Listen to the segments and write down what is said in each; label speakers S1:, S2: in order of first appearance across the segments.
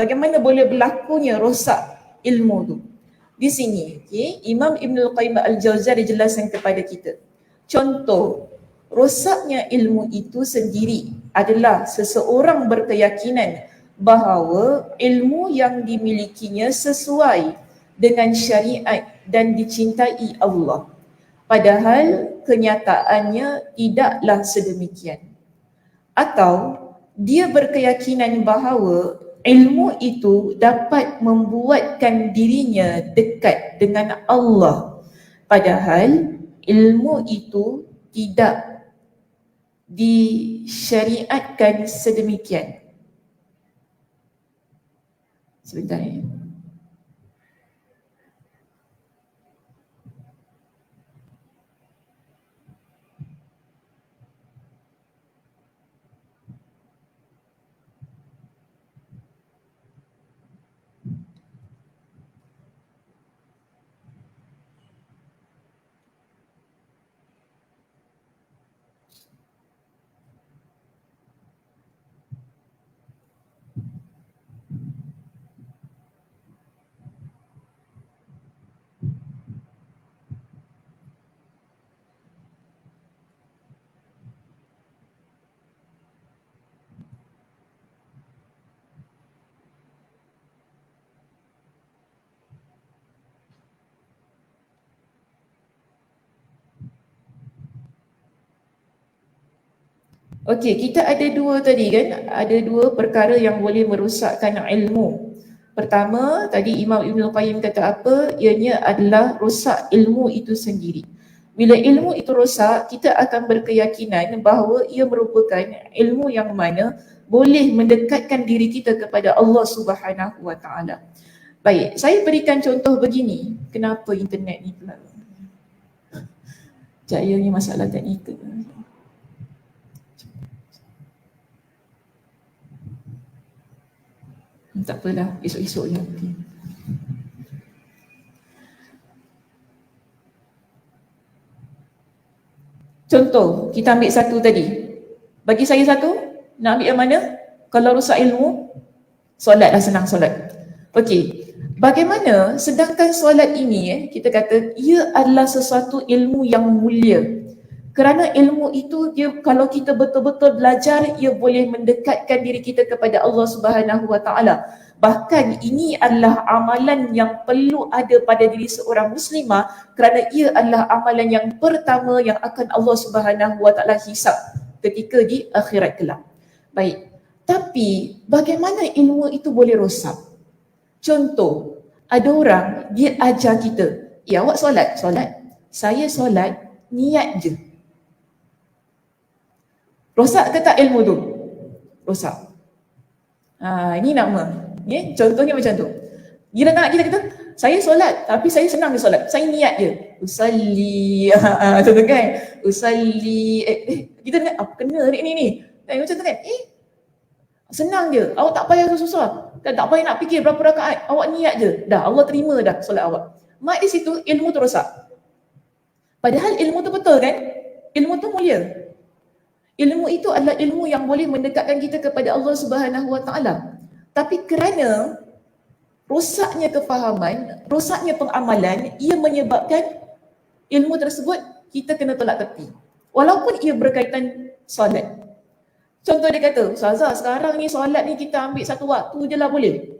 S1: bagaimana boleh berlakunya rosak ilmu tu. Di sini, Imam Ibn Al-Qayyim Al-Jauziyah dijelaskan kepada kita. Contoh, rosaknya ilmu itu sendiri adalah seseorang berkeyakinan bahawa ilmu yang dimilikinya sesuai dengan syariat dan dicintai Allah. Padahal kenyataannya tidaklah sedemikian. Atau dia berkeyakinan bahawa ilmu itu dapat membuatkan dirinya dekat dengan Allah. Padahal ilmu itu tidak disyariatkan sedemikian. Sebentar ya. Okey, kita ada dua tadi kan, ada dua perkara yang boleh merosakkan ilmu. Pertama, tadi Imam Ibn Qayyim kata apa? Ianya adalah rosak ilmu itu sendiri. Bila ilmu itu rosak, kita akan berkeyakinan bahawa ia merupakan ilmu yang mana boleh mendekatkan diri kita kepada Allah Subhanahu Wa Taala. Baik, saya berikan contoh begini. Kenapa internet ni pula? Jayanya masalah teknikal. Tak apalah, esok-esok je. Okay. Contoh, kita ambil satu tadi. Bagi saya satu, nak ambil yang mana? Kalau rosak ilmu, solatlah, senang solat. Okey, bagaimana sedangkan solat ini kita kata ia adalah sesuatu ilmu yang mulia. Kerana ilmu itu dia kalau kita betul-betul belajar, ia boleh mendekatkan diri kita kepada Allah Subhanahu Wa Taala. Bahkan ini adalah amalan yang perlu ada pada diri seorang muslimah kerana ia adalah amalan yang pertama yang akan Allah Subhanahu Wa Taala hisab ketika di akhirat kelak. Baik. Tapi bagaimana ilmu itu boleh rosak? Contoh, ada orang dia ajar kita, ya awak solat. Saya solat niat je. Rosak ke tak ilmu tu? Rosak. Ini nama. Contohnya macam tu. Dia nak kita kata, saya solat tapi saya senang je solat. Saya niat je. Usalli. Contoh kan? Usalli. Kita nak apa kena ni. Macam tu kan? Senang je. Awak tak payah susah-susah. Tak payah nak fikir berapa rakaat. Awak niat je. Dah Allah terima dah solat awak. Mak di situ ilmu tu rosak. Padahal ilmu tu betul kan? Ilmu tu mulia. Ilmu itu adalah ilmu yang boleh mendekatkan kita kepada Allah Subhanahu Wa Taala. Tapi kerana rosaknya kefahaman, rosaknya pengamalan, ia menyebabkan ilmu tersebut kita kena tolak tepi. Walaupun ia berkaitan solat. Contoh dia kata, Ustazah sekarang ni solat ni kita ambil satu waktu je lah boleh.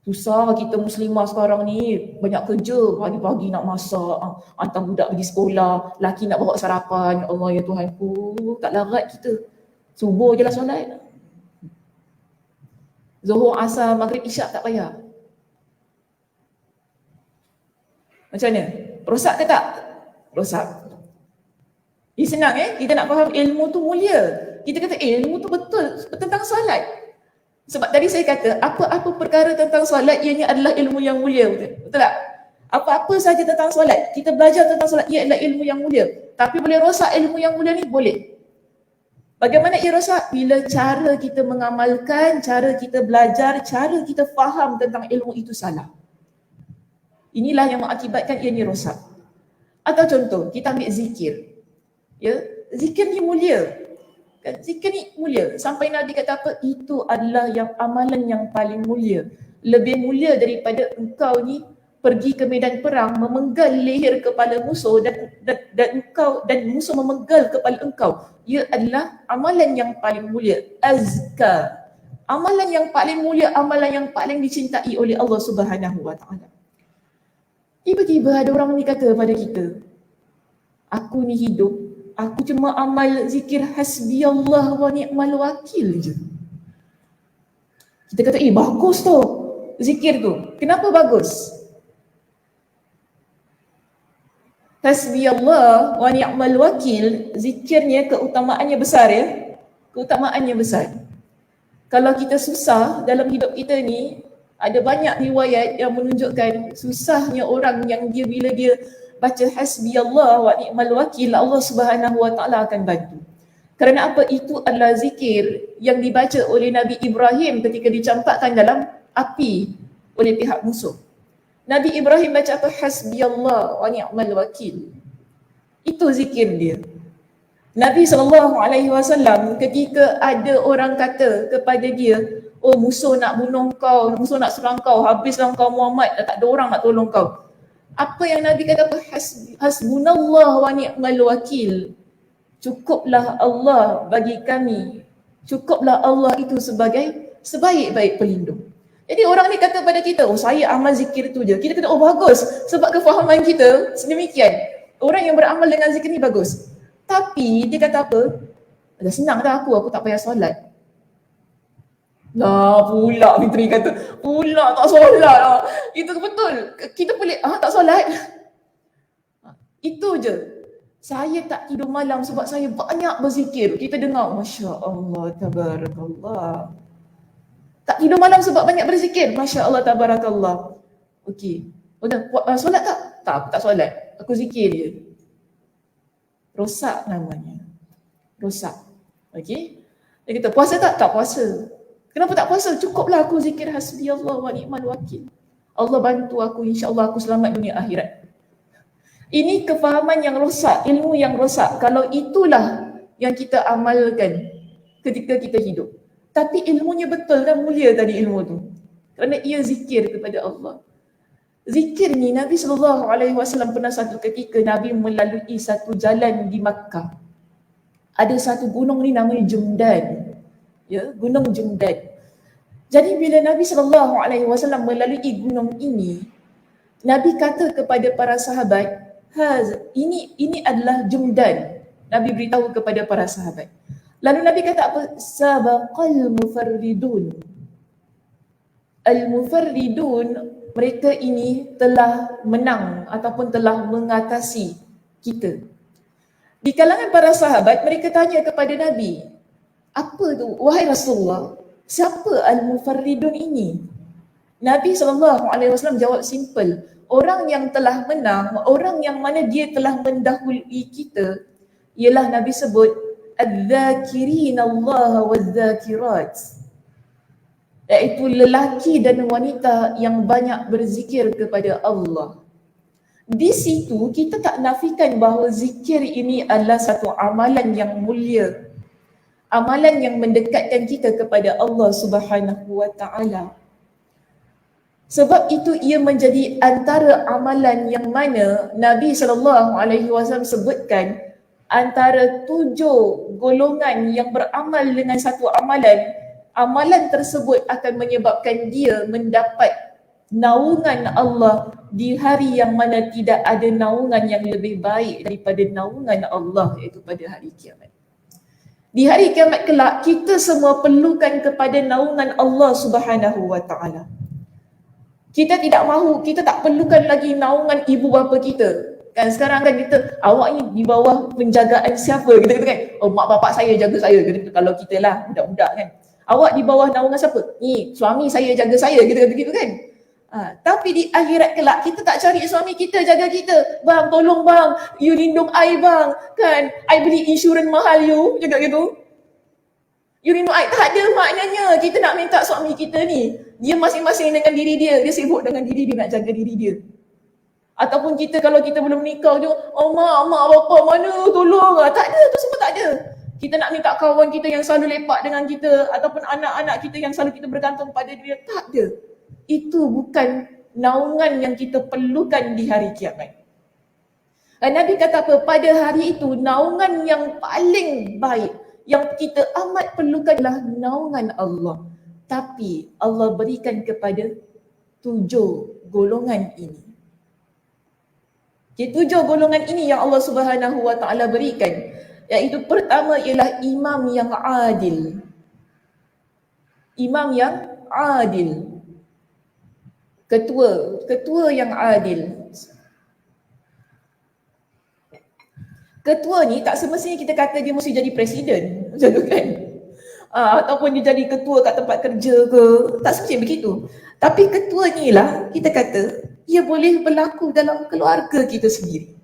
S1: Susah kita muslimah sekarang ni, banyak kerja, pagi-pagi nak masak, hantar budak pergi sekolah, laki nak bawa sarapan, Allah ya Tuhanku, tak larat kita. Subuh je lah solat. Zuhur, asar, maghrib, isyak tak payah. Macam mana? Rosak ke tak? Rosak. Ini senang kita nak faham ilmu tu mulia. Kita kata ilmu tu betul tentang solat. Sebab tadi saya kata apa-apa perkara tentang solat ianya adalah ilmu yang mulia, betul tak? Apa-apa saja tentang solat, kita belajar tentang solat ia adalah ilmu yang mulia. Tapi boleh rosak ilmu yang mulia ni? Boleh. Bagaimana ia rosak? Bila cara kita mengamalkan, cara kita belajar, cara kita faham tentang ilmu itu salah. Inilah yang mengakibatkan ia ni rosak. Atau contoh, kita ambil zikir. Ya, zikir ni mulia. Kan zikir ni mulia. Sampai Nabi kata apa? Itu adalah yang amalan yang paling mulia. Lebih mulia daripada engkau ni pergi ke medan perang, memenggal leher kepala musuh dan musuh memenggal kepala engkau. Ia adalah amalan yang paling mulia. Azka. Amalan yang paling mulia, amalan yang paling dicintai oleh Allah Subhanahu wa taala. Tiba-tiba ada orang ni kata pada kita, aku ni hidup, aku cuma amal zikir hasbiyallah wa ni'mal wakil je. Kita kata, bagus tu zikir tu. Kenapa bagus? Hasbiyallah wa ni'mal wakil, zikirnya keutamaannya besar ya. Keutamaannya besar. Kalau kita susah dalam hidup kita ni, ada banyak riwayat yang menunjukkan susahnya orang yang bila dia baca hasbiyallah wa ni'mal wakil, Allah Subhanahu wa taala akan bantu. Kerana apa? Itu adalah zikir yang dibaca oleh Nabi Ibrahim ketika dicampakkan dalam api oleh pihak musuh. Nabi Ibrahim baca apa? Hasbiyallah wa ni'mal wakil. Itu zikir dia. Nabi SAW ketika ada orang kata kepada dia, oh musuh nak bunuh kau, musuh nak serang kau, habislah kau Muhammad, tak ada orang nak tolong kau. Apa yang Nabi kata? Hasbunallah wa ni'mal wakil. Cukuplah Allah bagi kami. Cukuplah Allah itu sebagai sebaik-baik pelindung. Jadi orang ni kata pada kita, oh saya amal zikir tu je. Kita kata, oh bagus. Sebab kefahaman kita sedemikian. Orang yang beramal dengan zikir ni bagus. Tapi dia kata apa? Dah senang dah aku tak payah solat. Lah pula Fitri kata, pula tak solat lah. Itu betul. Kita boleh, tak solat? Itu je. Saya tak tidur malam sebab saya banyak berzikir. Kita dengar, Masya Allah, Tabarakallah. Tak tidur malam sebab banyak berzikir. Masya Allah, Tabarakallah. Okey. Solat tak? Tak solat. Aku zikir je. Rosak namanya. Rosak. Okey. Dia kata, puasa tak? Tak puasa. Kenapa tak puasa? Cukuplah aku zikir hasbiyallah wa ni'mal wakil. Allah bantu aku, insya-Allah aku selamat dunia akhirat. Ini kefahaman yang rosak, ilmu yang rosak. Kalau itulah yang kita amalkan ketika kita hidup. Tapi ilmunya betul kan, mulia tadi ilmu tu. Kerana ia zikir kepada Allah. Zikir ni Nabi SAW pernah satu ketika Nabi melalui satu jalan di Makkah. Ada satu gunung ni namanya Jumdan. Ya, Gunung Jumdan. Jadi bila Nabi SAW melalui gunung ini, Nabi kata kepada para sahabat, ini adalah Jumdan. Nabi beritahu kepada para sahabat. Lalu Nabi kata apa? Sabaqal mufarridun. Al-mufarridun, mereka ini telah menang ataupun telah mengatasi kita. Di kalangan para sahabat, mereka tanya kepada Nabi, apa tu? Wahai Rasulullah, siapa al-mufarridun ini? Nabi SAW jawab simple. Orang yang telah menang, orang yang mana dia telah mendahului kita, ialah Nabi sebut adz-dzakirin Allah waz-dzakirat. Iaitu lelaki dan wanita yang banyak berzikir kepada Allah. Di situ kita tak nafikan bahawa zikir ini adalah satu amalan yang mulia. Amalan yang mendekatkan kita kepada Allah Subhanahu wa taala. Sebab itu ia menjadi antara amalan yang mana Nabi SAW sebutkan antara 7 golongan yang beramal dengan satu amalan. Amalan tersebut akan menyebabkan dia mendapat naungan Allah di hari yang mana tidak ada naungan yang lebih baik daripada naungan Allah, iaitu pada hari kiamat. Di hari kiamat kelak, kita semua perlukan kepada naungan Allah Subhanahu wa taala. Kita tidak mahu, kita tak perlukan lagi naungan ibu bapa kita. Kan sekarang kan kita, awak ni di bawah penjagaan siapa? Kita kata kan, oh mak bapak saya jaga saya. Kita, kalau kita lah budak-budak kan. Awak di bawah naungan siapa? Ni suami saya jaga saya, kita kata gitu kan. Tapi di akhirat kelak kita tak cari suami kita jaga kita. Bang tolong bang, you lindung I bang. Kan, I beli insurans mahal you, cakap gitu. You lindung I, tak ada maknanya kita nak minta suami kita ni. Dia masing-masing dengan diri dia sibuk dengan diri dia nak jaga diri dia. Ataupun kita kalau kita belum nikah je, oh mak bapak mana tolong. Tak ada, tu semua tak ada. Kita nak minta kawan kita yang selalu lepak dengan kita ataupun anak-anak kita yang selalu kita bergantung pada dia. Tak ada. Itu bukan naungan yang kita perlukan di hari kiamat. Nabi kata apa? Pada hari itu naungan yang paling baik yang kita amat perlukan adalah naungan Allah. Tapi Allah berikan kepada 7 golongan ini. Okay, 7 golongan ini yang Allah Subhanahu Wa Taala berikan. Iaitu pertama ialah imam yang adil. Imam yang adil. Ketua yang adil. Ketua ni tak semestinya kita kata dia mesti jadi presiden, macam tu kan. Ataupun dia jadi ketua kat tempat kerja ke, tak semestinya begitu. Tapi ketua ni lah kita kata ia boleh berlaku dalam keluarga kita sendiri.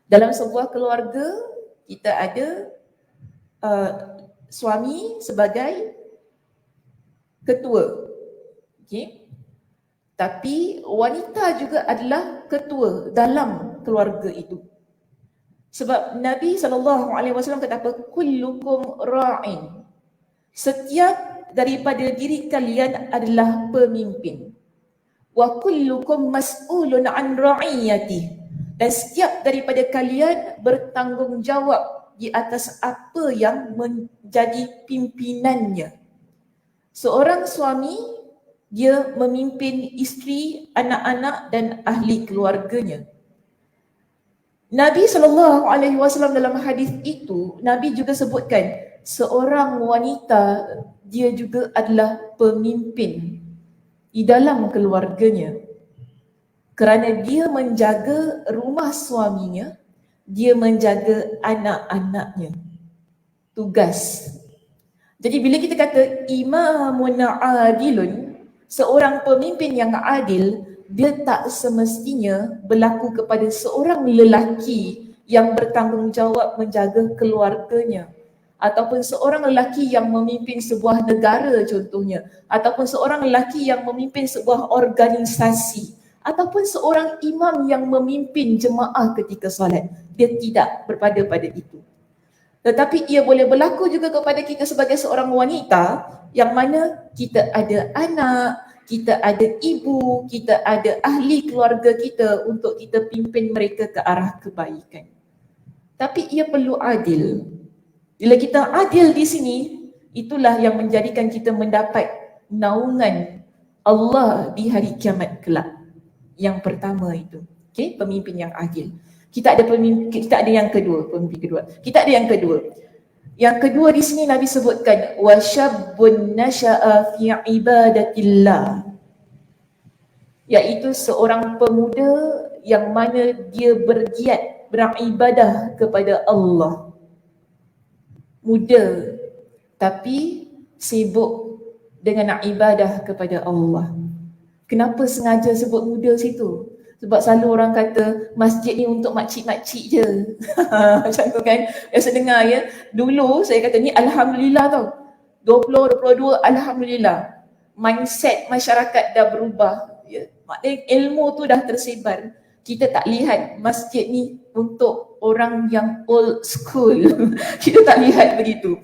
S1: Dalam sebuah keluarga kita ada suami sebagai ketua. Okey. Tapi wanita juga adalah ketua dalam keluarga itu. Sebab Nabi SAW kata apa? Kullukum ra'in. Setiap daripada diri kalian adalah pemimpin. Wa kullukum mas'ulun an ra'iyati. Dan setiap daripada kalian bertanggungjawab di atas apa yang menjadi pimpinannya. Seorang suami, dia memimpin isteri, anak-anak dan ahli keluarganya. Nabi SAW dalam hadis itu, Nabi juga sebutkan seorang wanita dia juga adalah pemimpin di dalam keluarganya. Kerana dia menjaga rumah suaminya, dia menjaga anak-anaknya. Tugas. Jadi bila kita kata imamun adilun, seorang pemimpin yang adil, dia tak semestinya berlaku kepada seorang lelaki yang bertanggungjawab menjaga keluarganya, ataupun seorang lelaki yang memimpin sebuah negara contohnya, ataupun seorang lelaki yang memimpin sebuah organisasi, ataupun seorang imam yang memimpin jemaah ketika solat. Dia tidak berpada pada itu. Tetapi ia boleh berlaku juga kepada kita sebagai seorang wanita yang mana kita ada anak, kita ada ibu, kita ada ahli keluarga kita untuk kita pimpin mereka ke arah kebaikan. Tapi ia perlu adil. Bila kita adil di sini, itulah yang menjadikan kita mendapat naungan Allah di hari kiamat kelak. Yang pertama itu, okay? Pemimpin yang adil. Kita ada yang kedua, pemimpin kedua. Kita ada yang kedua. Yang kedua di sini Nabi sebutkan wasyabbun nasha'a fi ibadatillah. Iaitu seorang pemuda yang mana dia bergiat beribadah kepada Allah. Muda tapi sibuk dengan ibadah kepada Allah. Kenapa sengaja sebut muda situ? Sebab selalu orang kata masjid ni untuk makcik-makcik je. Macam tu kan. Biasa dengar ya. Dulu saya kata ni alhamdulillah tau. 20, 22 alhamdulillah. Mindset masyarakat dah berubah. Ya. Maknanya ilmu tu dah tersebar. Kita tak lihat masjid ni untuk orang yang old school. Kita tak lihat begitu.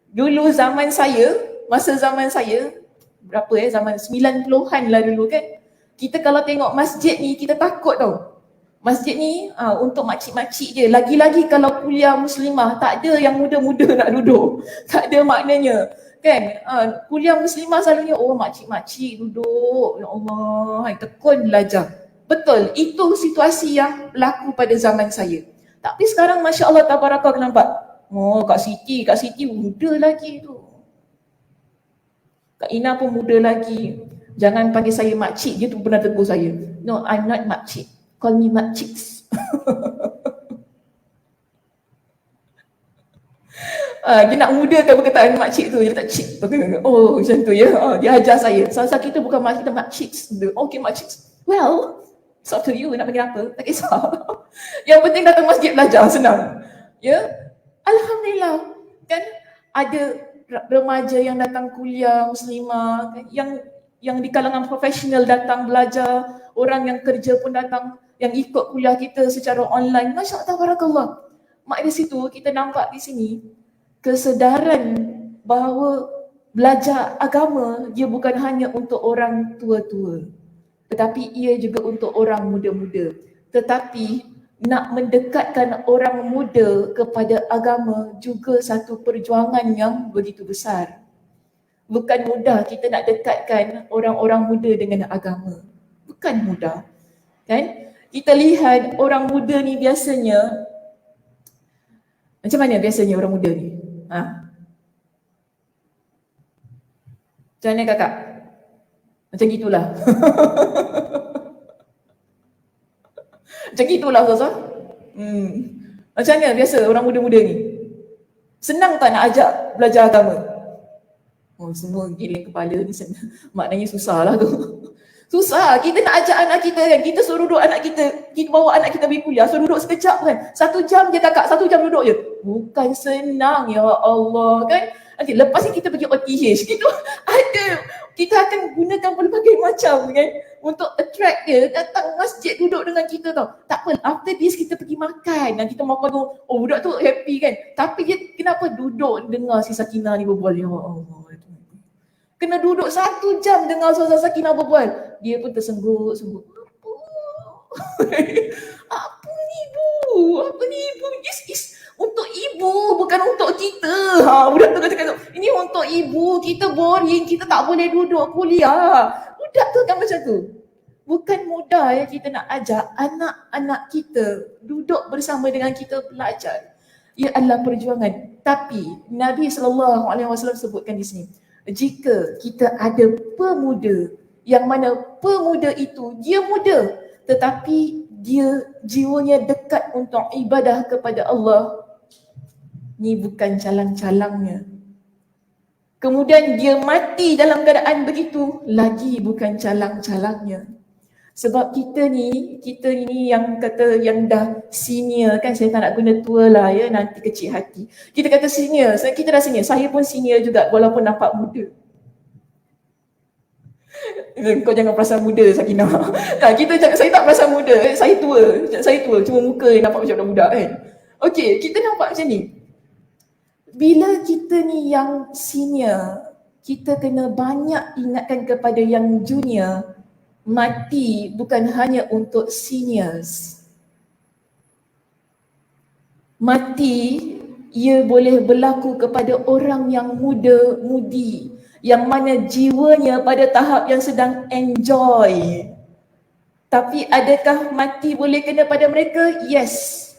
S1: Dulu zaman saya, masa zaman saya, berapa zaman 90-an lah dulu kan. Kita kalau tengok masjid ni, kita takut tau. Masjid ni untuk makcik-makcik je. Lagi-lagi kalau kuliah muslimah, tak ada yang muda-muda nak duduk. Tak ada maknanya. Kan? Kuliah muslimah selalunya, oh makcik-makcik duduk. Ya Allah, tekun belajar. Betul, itu situasi yang berlaku pada zaman saya. Tapi sekarang Masya Allah Tabarakah nampak. Oh Kak Siti muda lagi tu. Kak Ina pun muda lagi. Jangan panggil saya makcik, dia tu pernah tegur saya. No, I'm not makcik. Call me makciks. Dia nak mudakan perkataan makcik tu, dia tak cik. Oh macam tu ya, dia ajar saya. Salah kita bukan makcik, kita makciks. Okay makciks. Well, it's up to you nak panggil apa, tak kisah. Yang penting datang masjid belajar, senang. Ya, alhamdulillah. Kan ada remaja yang datang kuliah muslimah, kan? Yang di kalangan profesional datang belajar, orang yang kerja pun datang, yang ikut kuliah kita secara online. Masya Allah, tabarakallah. Mak di situ kita nampak di sini kesedaran bahawa belajar agama dia bukan hanya untuk orang tua-tua, tetapi ia juga untuk orang muda-muda. Tetapi nak mendekatkan orang muda kepada agama juga satu perjuangan yang begitu besar. Bukan mudah kita nak dekatkan orang-orang muda dengan agama. Bukan mudah. Kan? Kita lihat orang muda ni biasanya, macam mana biasanya orang muda ni? Macam mana kakak? Macam gitulah. Macam gitulah Ustazah. Macam mana biasa orang muda-muda ni? Senang tak nak ajak belajar agama? Oh, semua giling kepala ni senang. Maknanya susah lah tu. Susah. Kita nak ajak anak kita kan. Kita suruh duduk anak kita. Kita bawa anak kita pergi kuliah. Suruh duduk sekejap kan. 1 jam je kakak. 1 jam duduk je. Bukan senang ya Allah kan. Nanti lepas ni kita pergi OTH. Kita ada. Kita akan gunakan pelbagai macam kan. Untuk attract dia. Datang masjid duduk dengan kita tau. Tak apa. After this kita pergi makan. Dan kita makan tu. Oh budak tu happy kan. Tapi dia kenapa duduk dengar si Sakinah ni berbual. Ya Allah. Kena duduk 1 jam dengar Ustazah Sakinah berbual. Dia pun tersengguk-sengguk. Apa ni ibu? Apa ni ibu? This is untuk ibu, bukan untuk kita. Budak tu kata, ini untuk ibu, kita boring, kita tak boleh duduk kuliah. Budak tu kan macam tu. Bukan mudah ya kita nak ajak anak-anak kita duduk bersama dengan kita belajar. Ia adalah perjuangan. Tapi Nabi SAW sebutkan di sini, jika kita ada pemuda yang mana pemuda itu dia muda tetapi dia jiwanya dekat untuk ibadah kepada Allah, ni bukan calang-calangnya. Kemudian dia mati dalam keadaan begitu, lagi bukan calang-calangnya. Sebab kita ni yang kata yang dah senior kan, saya tak nak guna tua lah ya, nanti kecil hati. Kita kata senior, kita dah senior, saya pun senior juga walaupun nampak muda. Kau jangan perasan muda Sakinah. Saya tak perasan muda, saya tua, cuma muka nampak macam budak-budak kan. Okey, kita nampak macam ni. Bila kita ni yang senior, kita kena banyak ingatkan kepada yang junior. Mati bukan hanya untuk seniors. Mati ia boleh berlaku kepada orang yang muda-mudi, yang mana jiwanya pada tahap yang sedang enjoy. Tapi adakah mati boleh kena pada mereka? Yes.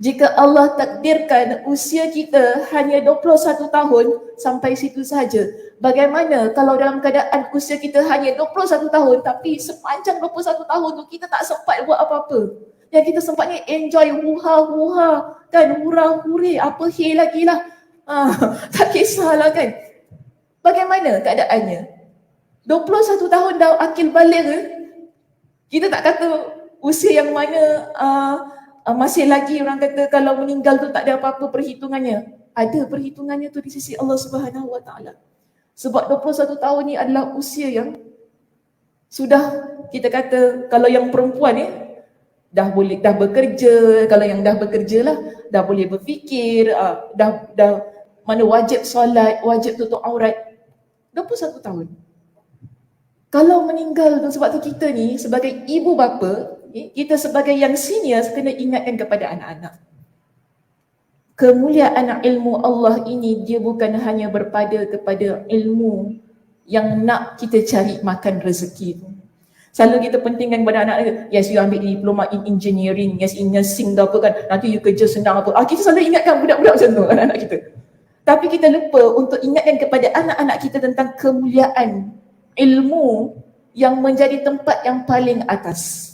S1: Jika Allah takdirkan usia kita hanya 21 tahun, sampai situ saja. Bagaimana kalau dalam keadaan usia kita hanya 21 tahun tapi sepanjang 21 tahun tu kita tak sempat buat apa-apa. Yang kita sempatnya enjoy huha-huha kan, hura-hure, apa lagi lah. Tak kisahlah kan. Bagaimana keadaannya? 21 tahun dah akil balik ke? Kita tak kata usia yang mana masih lagi orang kata kalau meninggal tu tak ada apa-apa perhitungannya. Ada perhitungannya tu di sisi Allah Subhanahu Wa Taala. Sebab 21 tahun ni adalah usia yang sudah kita kata kalau yang perempuan ni dah bekerja, kalau yang dah bekerja lah dah boleh berfikir, dah mana wajib solat, wajib tutup aurat. 21 tahun. Kalau meninggal tu, sebab tu kita ni sebagai ibu bapa, kita sebagai yang senior kena ingatkan kepada anak-anak. Kemuliaan ilmu Allah ini dia bukan hanya berpada kepada ilmu yang nak kita cari makan rezeki tu. Selalu kita pentingkan kepada anak-anak, yes you ambil diploma in engineering, yes in nursing apa kan, nanti you kerja senang apa. Kita selalu ingatkan budak-budak macam tu, anak-anak kita. Tapi kita lupa untuk ingatkan kepada anak-anak kita tentang kemuliaan ilmu yang menjadi tempat yang paling atas.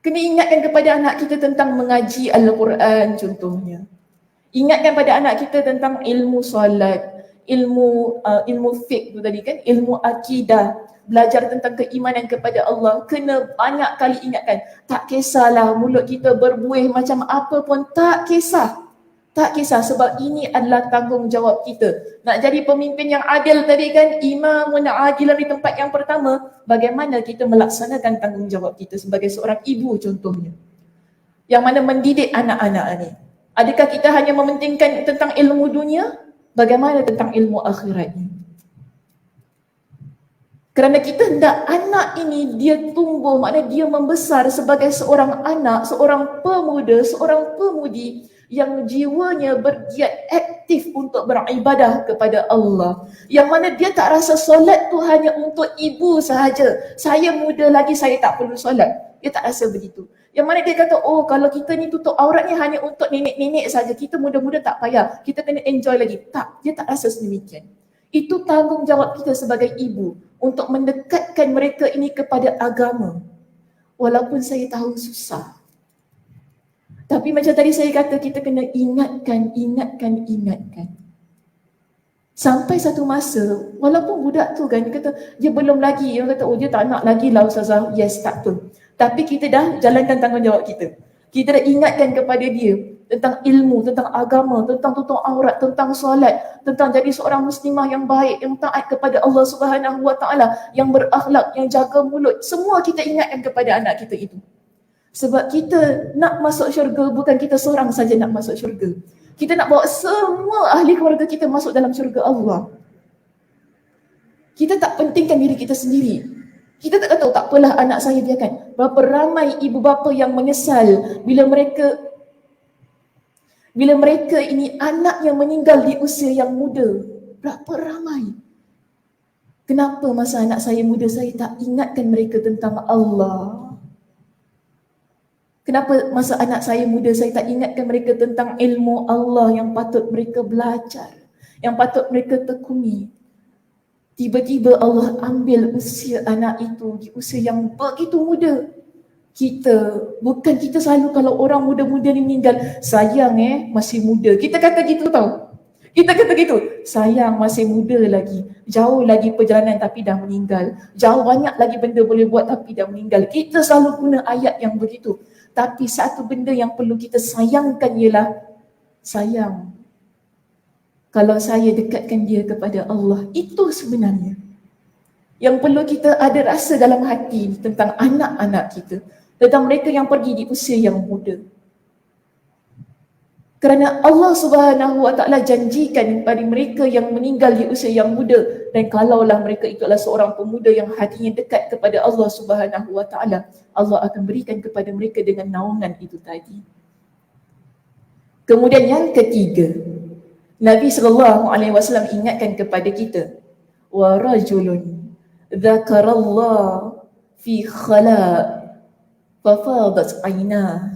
S1: Kena ingatkan kepada anak kita tentang mengaji Al-Quran contohnya. Ingatkan pada anak kita tentang ilmu solat, ilmu fiqh tu tadi kan, ilmu akidah, belajar tentang keimanan kepada Allah. Kena banyak kali ingatkan. Tak kisahlah mulut kita berbuih macam apa pun, tak kisah. Tak kisah sebab ini adalah tanggungjawab kita. Nak jadi pemimpin yang adil tadi kan, imamun adilan di tempat yang pertama, bagaimana kita melaksanakan tanggungjawab kita sebagai seorang ibu contohnya. Yang mana mendidik anak-anak ni. Adakah kita hanya mementingkan tentang ilmu dunia? Bagaimana tentang ilmu akhiratnya? Kerana kita hendak anak ini dia tumbuh, maknanya dia membesar sebagai seorang anak, seorang pemuda, seorang pemudi yang jiwanya bergiat aktif untuk beribadah kepada Allah. Yang mana dia tak rasa solat tu hanya untuk ibu sahaja. Saya muda lagi, saya tak perlu solat. Dia tak rasa begitu. Yang mana dia kata, oh kalau kita ni tutup auratnya hanya untuk nenek-nenek saja, kita muda-muda tak payah, kita kena enjoy lagi. Tak, dia tak rasa sedemikian. Itu tanggungjawab kita sebagai ibu untuk mendekatkan mereka ini kepada agama. Walaupun saya tahu susah. Tapi macam tadi saya kata, kita kena ingatkan. Sampai satu masa, walaupun budak tu kan, dia kata, dia belum lagi, dia kata, oh dia tak nak lagi lah Ustazah. Yes, tak betul. Tapi kita dah jalankan tanggungjawab kita. Kita dah ingatkan kepada dia tentang ilmu, tentang agama, tentang tutup aurat, tentang solat, tentang jadi seorang muslimah yang baik, yang taat kepada Allah Subhanahu Wa Taala, yang berakhlak, yang jaga mulut. Semua kita ingatkan kepada anak kita itu. Sebab kita nak masuk syurga, bukan kita seorang saja nak masuk syurga. Kita nak bawa semua ahli keluarga kita masuk dalam syurga Allah. Kita tak pentingkan diri kita sendiri. Kita tak kata, tak apalah anak saya biarkan. Berapa ramai ibu bapa yang menyesal bila mereka ini anak yang meninggal di usia yang muda. Berapa ramai. Kenapa masa anak saya muda saya tak ingatkan mereka tentang Allah? Kenapa masa anak saya muda saya tak ingatkan mereka tentang ilmu Allah yang patut mereka belajar, yang patut mereka tekuni? Tiba-tiba Allah ambil usia anak itu di usia yang begitu muda. Kita selalu kalau orang muda-muda ni meninggal, sayang masih muda. Kita kata gitu tau. Kita kata gitu, sayang masih muda lagi. Jauh lagi perjalanan tapi dah meninggal. Jauh banyak lagi benda boleh buat tapi dah meninggal. Kita selalu guna ayat yang begitu. Tapi satu benda yang perlu kita sayangkan ialah, sayang, kalau saya dekatkan dia kepada Allah, itu sebenarnya yang perlu kita ada rasa dalam hati tentang anak-anak kita, tentang mereka yang pergi di usia yang muda. Kerana Allah Subhanahu Wa Taala janjikan kepada mereka yang meninggal di usia yang muda, dan kalaulah mereka itu adalah seorang pemuda yang hatinya dekat kepada Allah Subhanahu Wa Taala, Allah akan berikan kepada mereka dengan naungan itu tadi. Kemudian yang ketiga, Nabi SAW ingatkan kepada kita, wa rajulun dzakarallah fi khala' fafadat 'ainah.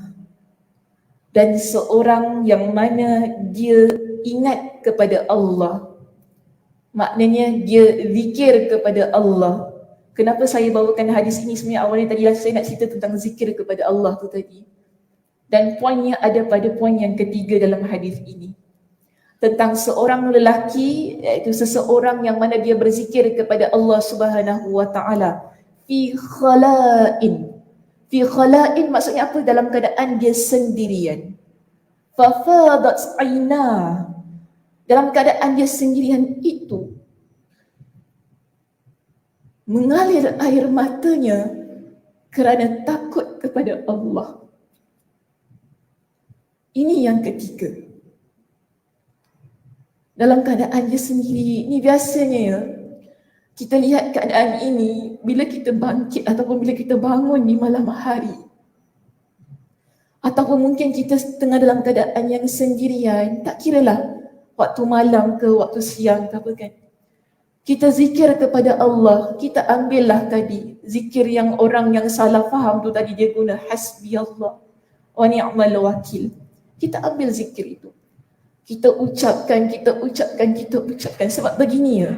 S1: Dan seorang yang mana dia ingat kepada Allah, maknanya dia zikir kepada Allah. Kenapa saya bawakan hadis ini? Sebenarnya awalnya tadi saya nak cerita tentang zikir kepada Allah tu tadi. Dan poinnya ada pada poin yang ketiga dalam hadis ini. Tentang seorang lelaki, iaitu seseorang yang mana dia berzikir kepada Allah Subhanahu Wa Taala fi khala'in. Fi khala'in maksudnya apa? Dalam keadaan dia sendirian. Fafadat 'ainah. Dalam keadaan dia sendirian itu, mengalir air matanya kerana takut kepada Allah. Ini yang ketiga. Dalam keadaan dia sendiri, ini biasanya ya, kita lihat keadaan ini bila kita bangkit ataupun bila kita bangun di malam hari. Ataupun mungkin kita tengah dalam keadaan yang sendirian, tak kiralah waktu malam ke waktu siang ke apa kan. Kita zikir kepada Allah, kita ambillah tadi zikir yang orang yang salah faham tu tadi, dia guna hasbi Allah wa ni'mal wakil. Kita ambil zikir itu. Kita ucapkan. Sebab begini ya,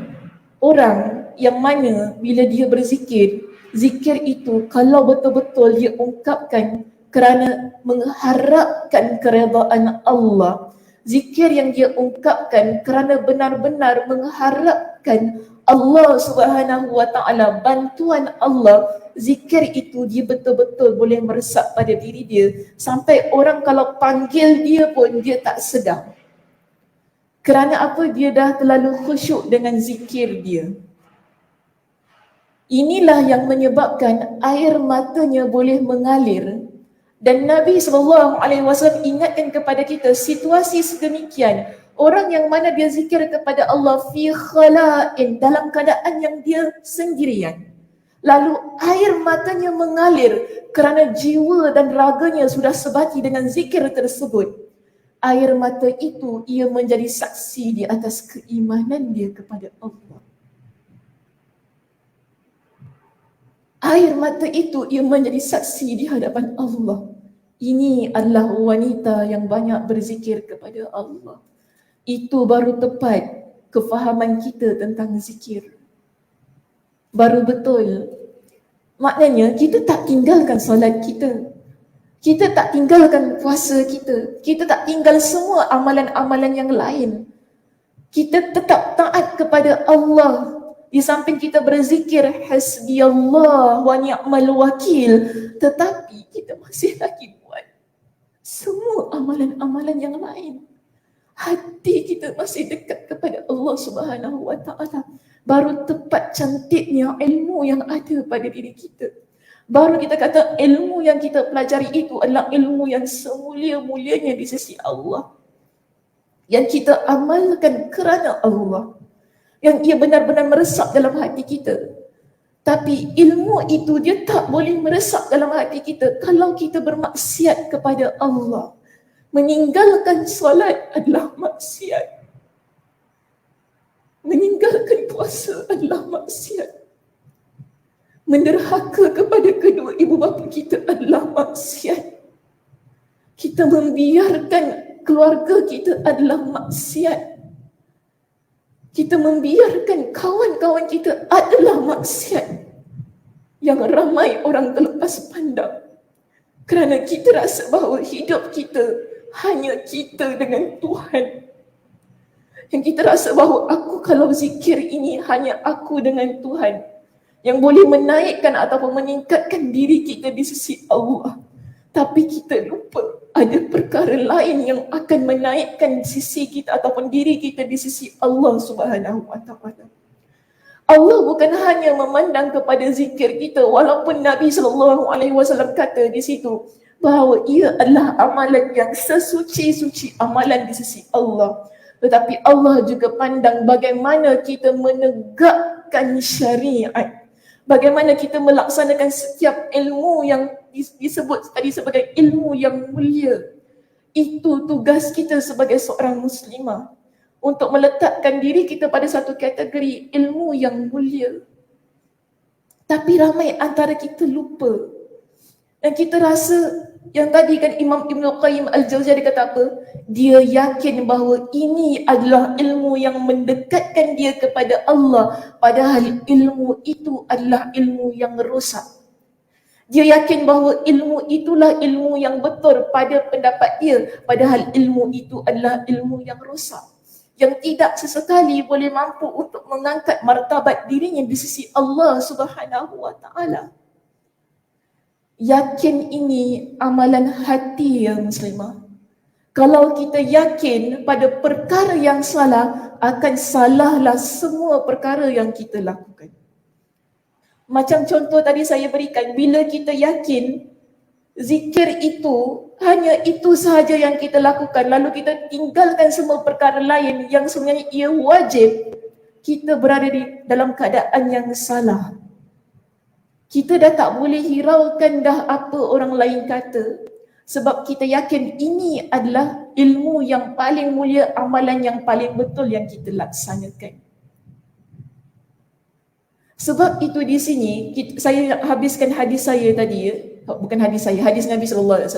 S1: orang yang mana bila dia berzikir, zikir itu kalau betul-betul dia ungkapkan kerana mengharapkan keredaan Allah, zikir yang dia ungkapkan kerana benar-benar mengharapkan Allah Subhanahu Wa Taala, bantuan Allah, zikir itu dia betul-betul boleh meresap pada diri dia sampai orang kalau panggil dia pun dia tak sedar. Kerana apa? Dia dah terlalu khusyuk dengan zikir dia. Inilah yang menyebabkan air matanya boleh mengalir Dan Nabi SAW ingatkan kepada kita situasi sedemikian, orang yang mana dia zikir kepada Allah fi khala'in, dalam keadaan yang dia sendirian, lalu air matanya mengalir kerana jiwa dan raganya sudah sebati dengan zikir tersebut. Air mata itu ia menjadi saksi di atas keimanan dia kepada Allah. Air mata itu ia menjadi saksi di hadapan Allah. Ini adalah wanita yang banyak berzikir kepada Allah. Itu baru tepat kefahaman kita tentang zikir. Baru betul. Maknanya kita tak tinggalkan solat kita. Kita tak tinggalkan puasa kita. Kita tak tinggal semua amalan-amalan yang lain. Kita tetap taat kepada Allah. Di samping kita berzikir hasbiyallah wa ni'mal wakil, tetapi kita masih lagi buat semua amalan-amalan yang lain. Hati kita masih dekat kepada Allah Subhanahu wa taala. Baru tepat cantiknya ilmu yang ada pada diri kita. Baru kita kata ilmu yang kita pelajari itu adalah ilmu yang semulia-mulianya di sisi Allah. Yang kita amalkan kerana Allah. Yang ia benar-benar meresap dalam hati kita. Tapi ilmu itu dia tak boleh meresap dalam hati kita kalau kita bermaksiat kepada Allah. Meninggalkan solat adalah maksiat. Meninggalkan puasa adalah maksiat. Menderhaka kepada kedua ibu bapa kita adalah maksiat. Kita membiarkan keluarga kita adalah maksiat. Kita membiarkan kawan-kawan kita adalah maksiat. Yang ramai orang terlepas pandang. Kerana kita rasa bahawa hidup kita hanya kita dengan Tuhan. Yang kita rasa bahawa aku kalau zikir ini hanya aku dengan Tuhan. Yang boleh menaikkan ataupun meningkatkan diri kita di sisi Allah. Tapi kita lupa ada perkara lain yang akan menaikkan sisi kita ataupun diri kita di sisi Allah Subhanahu wa taala. Allah bukan hanya memandang kepada zikir kita, walaupun Nabi SAW kata di situ bahawa ia adalah amalan yang sesuci-suci amalan di sisi Allah. Tetapi Allah juga pandang bagaimana kita menegakkan syariat. Bagaimana kita melaksanakan setiap ilmu yang disebut tadi sebagai ilmu yang mulia. Itu tugas kita sebagai seorang muslimah. Untuk meletakkan diri kita pada satu kategori ilmu yang mulia. Tapi ramai antara kita lupa. Dan kita rasa, yang tadi kan Imam Ibn Qayyim Al-Jauziyah dia kata apa? Dia yakin bahawa ini adalah ilmu yang mendekatkan dia kepada Allah. Padahal ilmu itu adalah ilmu yang rosak. Dia yakin bahawa ilmu itulah ilmu yang betul pada pendapat dia. Padahal ilmu itu adalah ilmu yang rosak. Yang tidak sesekali boleh mampu untuk mengangkat martabat dirinya di sisi Allah Subhanahu wa taala. Yakin ini amalan hati ya muslimah. Kalau kita yakin pada perkara yang salah, akan salahlah semua perkara yang kita lakukan. Macam contoh tadi saya berikan, bila kita yakin zikir itu hanya itu sahaja yang kita lakukan, lalu kita tinggalkan semua perkara lain yang sebenarnya ia wajib, kita berada di dalam keadaan yang salah. Kita dah tak boleh hiraukan dah apa orang lain kata. Sebab kita yakin ini adalah ilmu yang paling mulia, amalan yang paling betul yang kita laksanakan. Sebab itu di sini, saya habiskan hadis saya tadi ya. Bukan hadis saya, hadis Nabi SAW.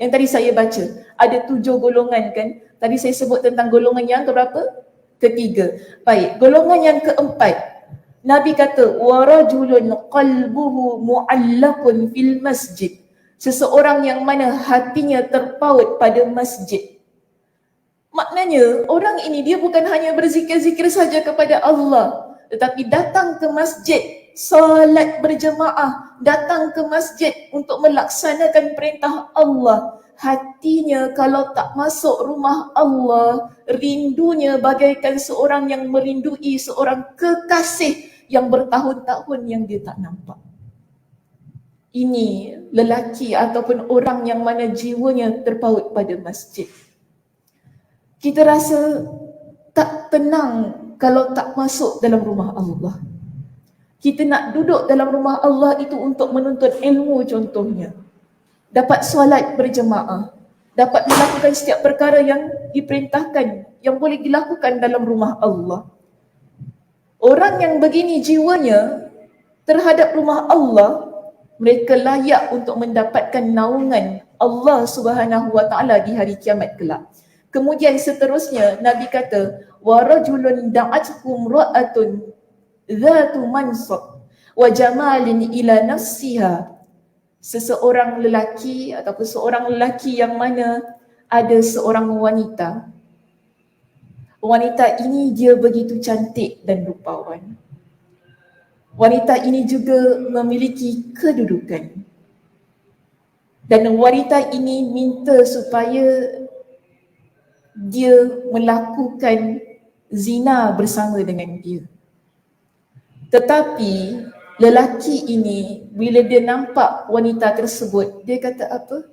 S1: Yang tadi saya baca, ada 7 golongan kan. Tadi saya sebut tentang golongan yang keberapa? Ketiga. Baik, golongan yang keempat. Nabi kata, warajulun qalbuhu mu'allaqun fil masjid. Seseorang yang mana hatinya terpaut pada masjid. Maknanya, orang ini dia bukan hanya berzikir-zikir saja kepada Allah, tetapi datang ke masjid, solat berjemaah, datang ke masjid untuk melaksanakan perintah Allah. Hatinya kalau tak masuk rumah Allah, rindunya bagaikan seorang yang merindui seorang kekasih yang bertahun-tahun yang dia tak nampak. ini lelaki ataupun orang yang mana jiwanya terpaut pada masjid. Kita rasa tak tenang kalau tak masuk dalam rumah Allah. Kita nak duduk dalam rumah Allah itu untuk menuntut ilmu contohnya. Dapat solat berjemaah. Dapat melakukan setiap perkara yang diperintahkan, yang boleh dilakukan dalam rumah Allah. Orang yang begini jiwanya terhadap rumah Allah, mereka layak untuk mendapatkan naungan Allah Subhanahu wa taala di hari kiamat kelak. Kemudian seterusnya Nabi kata, wa rajulun da'atkum ra'atun dzatu mansab wa jamalin ila nafsiha. Seseorang lelaki ataupun seorang lelaki yang mana ada seorang wanita. Wanita ini dia begitu cantik dan rupawan. Wanita ini juga memiliki kedudukan. Dan wanita ini minta supaya dia melakukan zina bersama dengan dia. Tetapi lelaki ini bila dia nampak wanita tersebut, dia kata apa?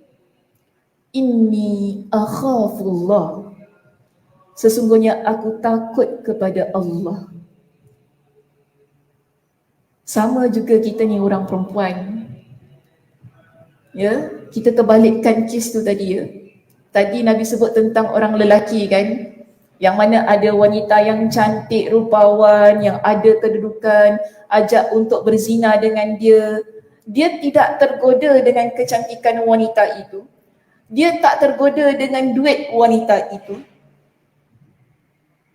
S1: Inni akhafullah. Sesungguhnya aku takut kepada Allah. Sama juga kita ni orang perempuan. Ya, kita terbalikkan kes tu tadi ya. Tadi Nabi sebut tentang orang lelaki kan, yang mana ada wanita yang cantik, rupawan, yang ada kedudukan, ajak untuk berzina dengan dia. Dia tidak tergoda dengan kecantikan wanita itu. Dia tak tergoda dengan duit wanita itu.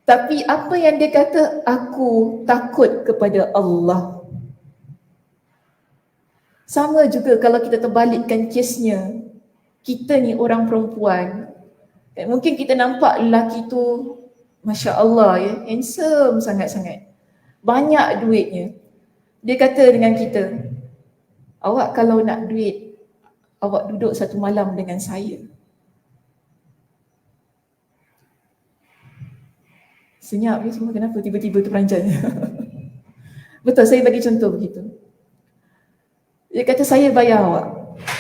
S1: Tapi apa yang dia kata, aku takut kepada Allah. Sama juga kalau kita terbalikkan kesnya, kita ni orang perempuan, mungkin kita nampak lelaki tu, Masya Allah ya, handsome sangat-sangat, banyak duitnya. Dia kata dengan kita, awak kalau nak duit, awak duduk satu malam dengan saya. Senyap ya semua, kenapa tiba-tiba terperanjat? Betul, saya bagi contoh begitu. Dia kata saya bayar awak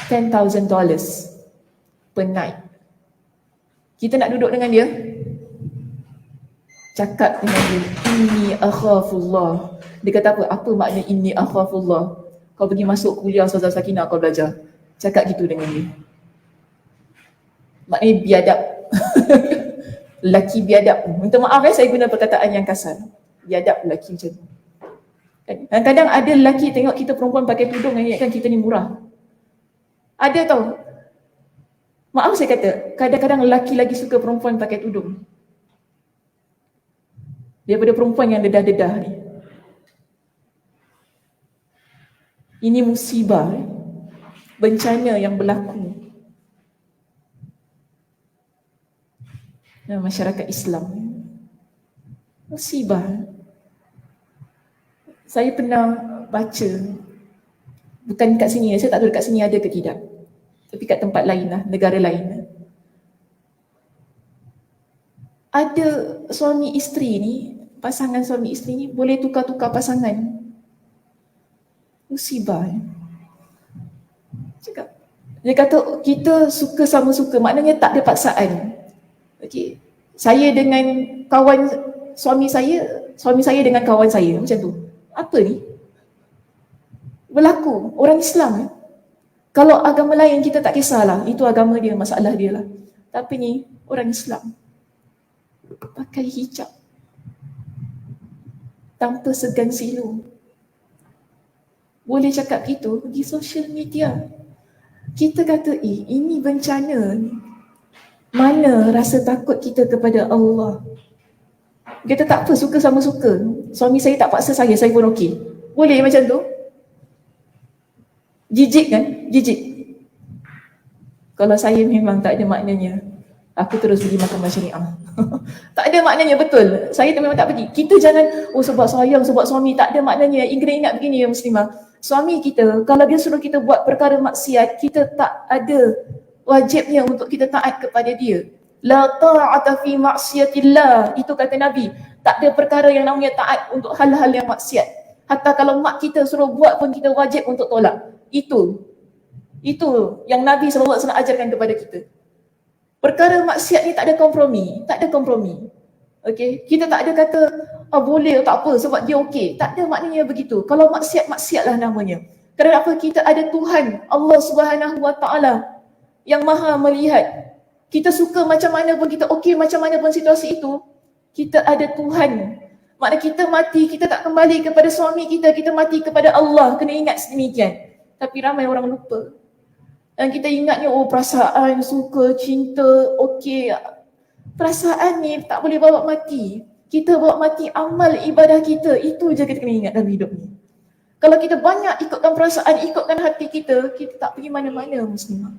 S1: $10,000 per night. Kita nak duduk dengan dia, cakap dengan dia, inni akhafullah. Dia kata apa? Apa makna inni akhafullah? Kau pergi masuk kuliah Ustazah Sakinah, kau belajar. Cakap gitu dengan dia. Maknanya biadab. Lelaki biadab. Minta maaf saya guna perkataan yang kasar. Biadab lelaki macam tu. Kadang-kadang ada lelaki tengok kita perempuan pakai tudung, ingatkan kita ni murah. Ada tau. Maaf saya kata, kadang-kadang lelaki lagi suka perempuan pakai tudung daripada perempuan yang dedah-dedah ni. Ini musibah, bencana yang berlaku dalam masyarakat Islam. Musibah. Saya pernah baca, bukan kat sini, saya tak tahu dekat sini ada ke tidak, tapi kat tempat lain lah, negara lain lah. Ada suami isteri ni, pasangan suami isteri ni boleh tukar-tukar pasangan. Musibah. Cakap. Dia kata kita suka sama suka, maknanya tak ada paksaan. Okey. Saya dengan kawan suami saya dengan kawan saya, macam tu. Apa ni? Berlaku. Orang Islam. Kalau agama lain kita tak kisahlah, itu agama dia, masalah dia lah. Tapi ni orang Islam pakai hijab tanpa segan silu. Boleh cakap gitu di social media. Kita kata, ini bencana ni. Mana rasa takut kita kepada Allah? Kita tak apa, suka sama suka. Suami saya tak paksa saya pun okey. Boleh macam tu? Jijik kan? Jijik. Kalau saya memang tak ada maknanya, aku terus pergi mahkamah syariah. Tak ada maknanya, betul. Saya memang tak pergi. Kita jangan, sebab sayang, sebab suami, tak ada maknanya. Kena ingat begini ya muslimah. Suami kita, kalau dia suruh kita buat perkara maksiat, kita tak ada wajibnya untuk kita taat kepada dia. La ta'ata fi maksiatillah. Itu kata Nabi. Tak ada perkara yang namanya taat untuk hal-hal yang maksiat. Hatta kalau mak kita suruh buat pun kita wajib untuk tolak. Itu Itu yang Nabi SAW ajarkan kepada kita. Perkara maksiat ni tak ada kompromi, tak ada kompromi. Okey, kita tak ada kata boleh tak apa sebab dia okey. Tak ada maknanya begitu. Kalau maksiat, maksiatlah namanya. Kerana apa? Kita ada Tuhan Allah Subhanahu Wa Taala yang Maha melihat. Kita suka macam mana pun, kita okey macam mana pun situasi itu, kita ada Tuhan. Maknanya kita mati, kita tak kembali kepada suami kita mati kepada Allah. Kena ingat sedemikian. Tapi ramai orang lupa. Dan kita ingatnya, perasaan, suka, cinta, okey. Perasaan ni tak boleh bawa mati. Kita bawa mati amal ibadah kita. Itu je kita kena ingat dalam hidup ni. Kalau kita banyak ikutkan perasaan, ikutkan hati kita, kita tak pergi mana-mana muslimah.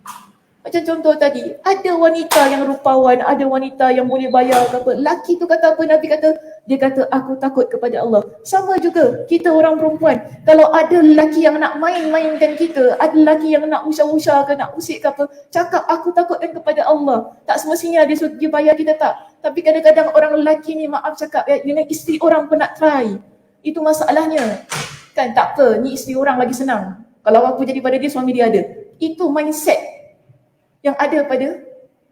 S1: Macam contoh tadi, ada wanita yang rupawan, ada wanita yang boleh bayar ke apa. Laki tu kata apa? Nabi kata, dia kata aku takut kepada Allah. Sama juga kita orang perempuan. Kalau ada lelaki yang nak main-mainkan kita, ada lelaki yang nak usah-usah ke, nak usik ke apa, cakap aku takutkan kepada Allah. Tak semestinya dia bayar kita tak. Tapi kadang-kadang orang lelaki ni maaf cakap, dengan isteri orang pun nak try. Itu masalahnya. Kan tak apa, ni isteri orang lagi senang. Kalau aku jadi pada dia, suami dia ada. Itu mindset yang ada pada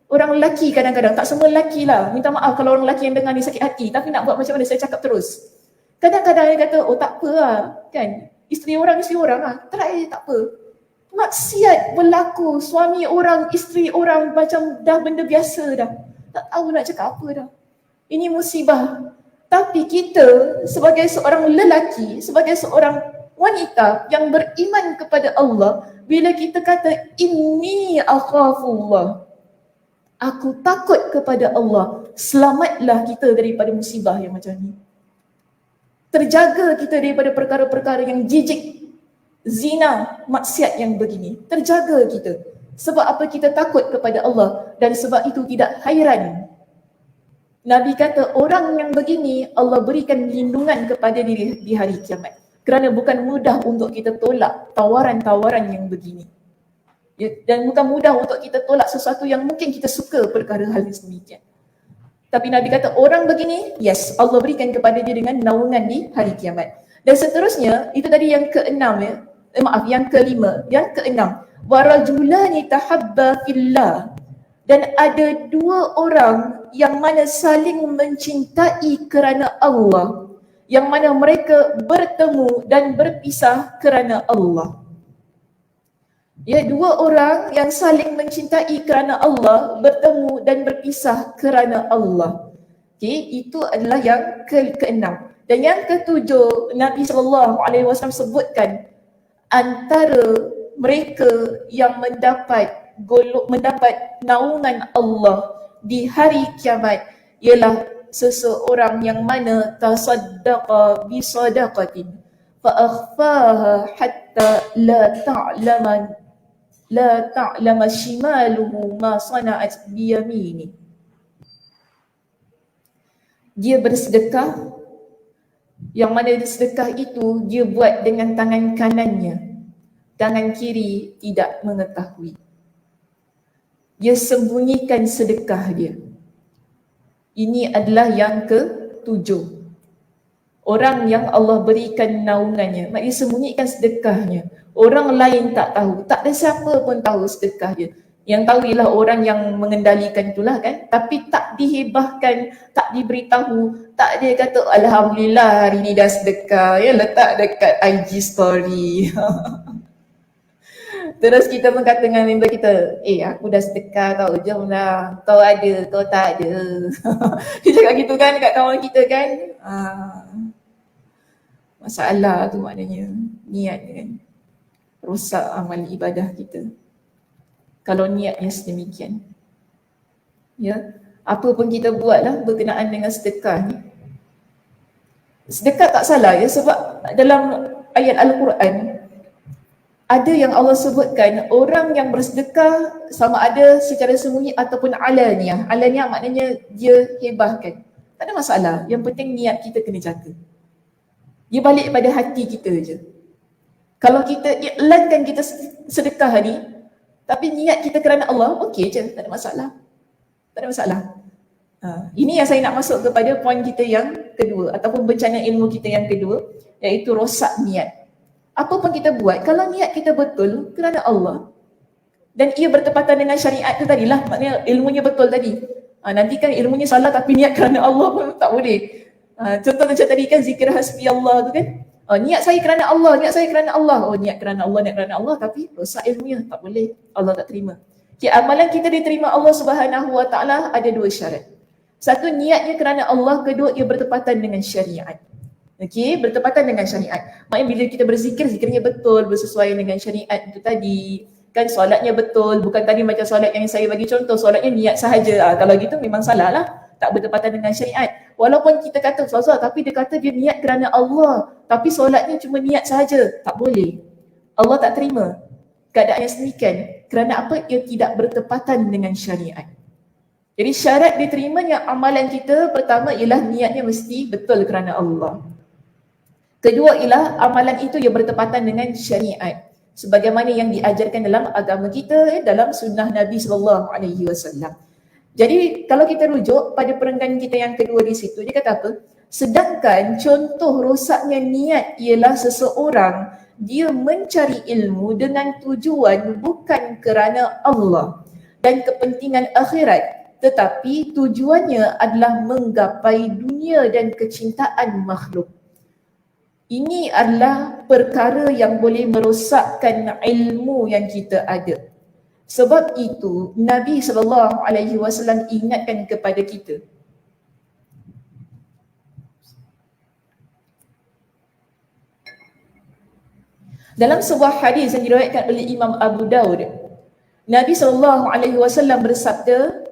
S1: orang lelaki kadang-kadang. Tak semua lelaki lah. Minta maaf kalau orang lelaki yang dengar ni sakit hati. Tapi nak buat macam mana, saya cakap terus. Kadang-kadang dia kata, tak apa lah. Kan? Isteri orang lah. Try tak apa. Maksiat berlaku. Suami orang, isteri orang macam dah benda biasa dah. Tak tahu nak cakap apa dah. Ini musibah. Tapi kita sebagai seorang lelaki, sebagai seorang wanita yang beriman kepada Allah, bila kita kata inni akhafullah, aku takut kepada Allah, selamatlah kita daripada musibah yang macam ni. Terjaga kita daripada perkara-perkara yang jijik, zina, maksiat yang begini. Terjaga kita. Sebab apa? Kita takut kepada Allah. Dan sebab itu tidak hairan Nabi kata orang yang begini Allah berikan lindungan kepada diri di hari kiamat. Kerana bukan mudah untuk kita tolak tawaran-tawaran yang begini. Dan bukan mudah untuk kita tolak sesuatu yang mungkin kita suka perkara hal sedemikian. Tapi Nabi kata orang begini, yes, Allah berikan kepada dia dengan naungan di hari kiamat. Dan seterusnya, itu tadi yang keenam ya. Yang kelima. Yang keenam. Warajulani tahabba fillah. Dan ada dua orang yang mana saling mencintai kerana Allah, yang mana mereka bertemu dan berpisah kerana Allah. Ya, dua orang yang saling mencintai kerana Allah, bertemu dan berpisah kerana Allah. Okey, itu adalah yang keenam. Dan yang ketujuh, Nabi SAW sebutkan antara mereka yang mendapat naungan Allah di hari kiamat ialah seseorang yang mana tasaddaqa bi sadaqatin fa akhfaha hatta la ta'lama shimaluhu ma sana'at bi yamini. Dia bersedekah, yang mana sedekah itu dia buat dengan tangan kanannya, tangan kiri tidak mengetahui. Dia sembunyikan sedekah dia. Ini adalah yang ketujuh. Orang yang Allah berikan naungannya, maknanya sembunyikan sedekahnya. Orang lain tak tahu, tak ada siapa pun tahu sedekah dia. Yang tahu ialah orang yang mengendalikan itulah kan. Tapi tak dihebahkan, tak diberitahu, tak dia kata alhamdulillah hari ni dah sedekah, ya letak dekat IG story. Terus kita pun kata dengan member kita, aku dah sedekah tau, jom lah, kau ada, kau tak ada. Dia cakap gitu kan dekat kawan kita kan. Masalah tu maknanya niat kan, rosak amal ibadah kita kalau niatnya sedemikian. Ya, apa pun kita buat lah berkenaan dengan sedekah ni. Sedekah tak salah ya, sebab dalam ayat Al-Quran ada yang Allah sebutkan orang yang bersedekah sama ada secara sembunyi ataupun alaniyah. Alaniyah maknanya dia hebahkan. Tak ada masalah. Yang penting niat kita kena jaga. Dia balik pada hati kita je. Kalau kita iklankan kita sedekah ni, tapi niat kita kerana Allah, okey je. Tak ada masalah. Tak ada masalah. Ini yang saya nak masuk kepada poin kita yang kedua ataupun bencana ilmu kita yang kedua, iaitu rosak niat. Apa pun kita buat, kalau niat kita betul kerana Allah, dan ia bertepatan dengan syariat tu tadilah, maknanya ilmunya betul tadi. Nanti kan ilmunya salah tapi niat kerana Allah pun tak boleh. Contoh macam tadi kan zikir hasbi Allah tu kan, niat saya kerana Allah, niat saya kerana Allah. Niat kerana Allah, niat kerana Allah, tapi rosak ilmunya, tak boleh, Allah tak terima. Okay, amalan kita diterima Allah Subhanahu Wa Taala ada dua syarat. Satu, niatnya kerana Allah. Kedua, ia bertepatan dengan syariat. Okey, bertepatan dengan syariat. Maknanya bila kita berzikir, zikirnya betul, bersesuaian dengan syariat itu tadi. Kan solatnya betul, bukan tadi macam solat yang saya bagi contoh, solatnya niat sahaja. Kalau gitu memang salah lah, tak bertepatan dengan syariat. Walaupun kita kata solat, tapi dia kata dia niat kerana Allah, tapi solatnya cuma niat sahaja, tak boleh. Allah tak terima keadaan yang sedemikian. Kerana apa? Ia tidak bertepatan dengan syariat. Jadi syarat diterimanya amalan kita, pertama ialah niatnya mesti betul kerana Allah. Kedua ialah amalan itu ia bertepatan dengan syariat, sebagaimana yang diajarkan dalam agama kita, dalam sunnah Nabi SAW. Jadi kalau kita rujuk pada perenggan kita yang kedua di situ, dia kata apa? Sedangkan contoh rosaknya niat ialah seseorang dia mencari ilmu dengan tujuan bukan kerana Allah dan kepentingan akhirat, tetapi tujuannya adalah menggapai dunia dan kecintaan makhluk. Ini adalah perkara yang boleh merosakkan ilmu yang kita ada. Sebab itu Nabi SAW ingatkan kepada kita. Dalam sebuah hadis yang diriwayatkan oleh Imam Abu Daud, Nabi SAW bersabda,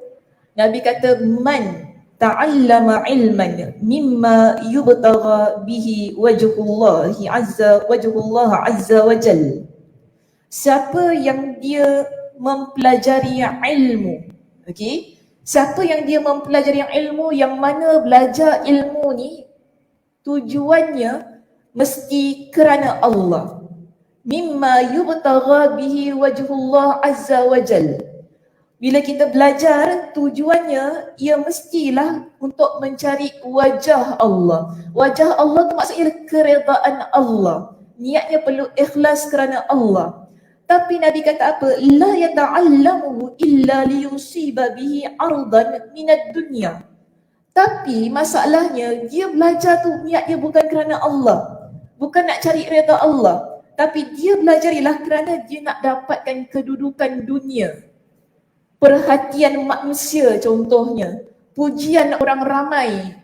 S1: Nabi kata, man ta'allama ilman mimma yubtagha bihi wajhullahi azza wa jal. Siapa yang dia mempelajari ilmu, okey? Siapa yang dia mempelajari ilmu yang mana belajar ilmu ni tujuannya mesti kerana Allah. Mimma yubtagha bihi wajhullah azza wa jal. Bila kita belajar, tujuannya ia mestilah untuk mencari wajah Allah. Wajah Allah tu maksudnya keredaan Allah. Niatnya perlu ikhlas kerana Allah. Tapi Nabi kata apa? La yata'allamuhu illa liyusiba bihi ardan minad dunya. Tapi masalahnya dia belajar tu niatnya bukan kerana Allah. Bukan nak cari redha Allah. Tapi dia belajar ialah kerana dia nak dapatkan kedudukan dunia. Perhatian manusia contohnya, pujian orang ramai,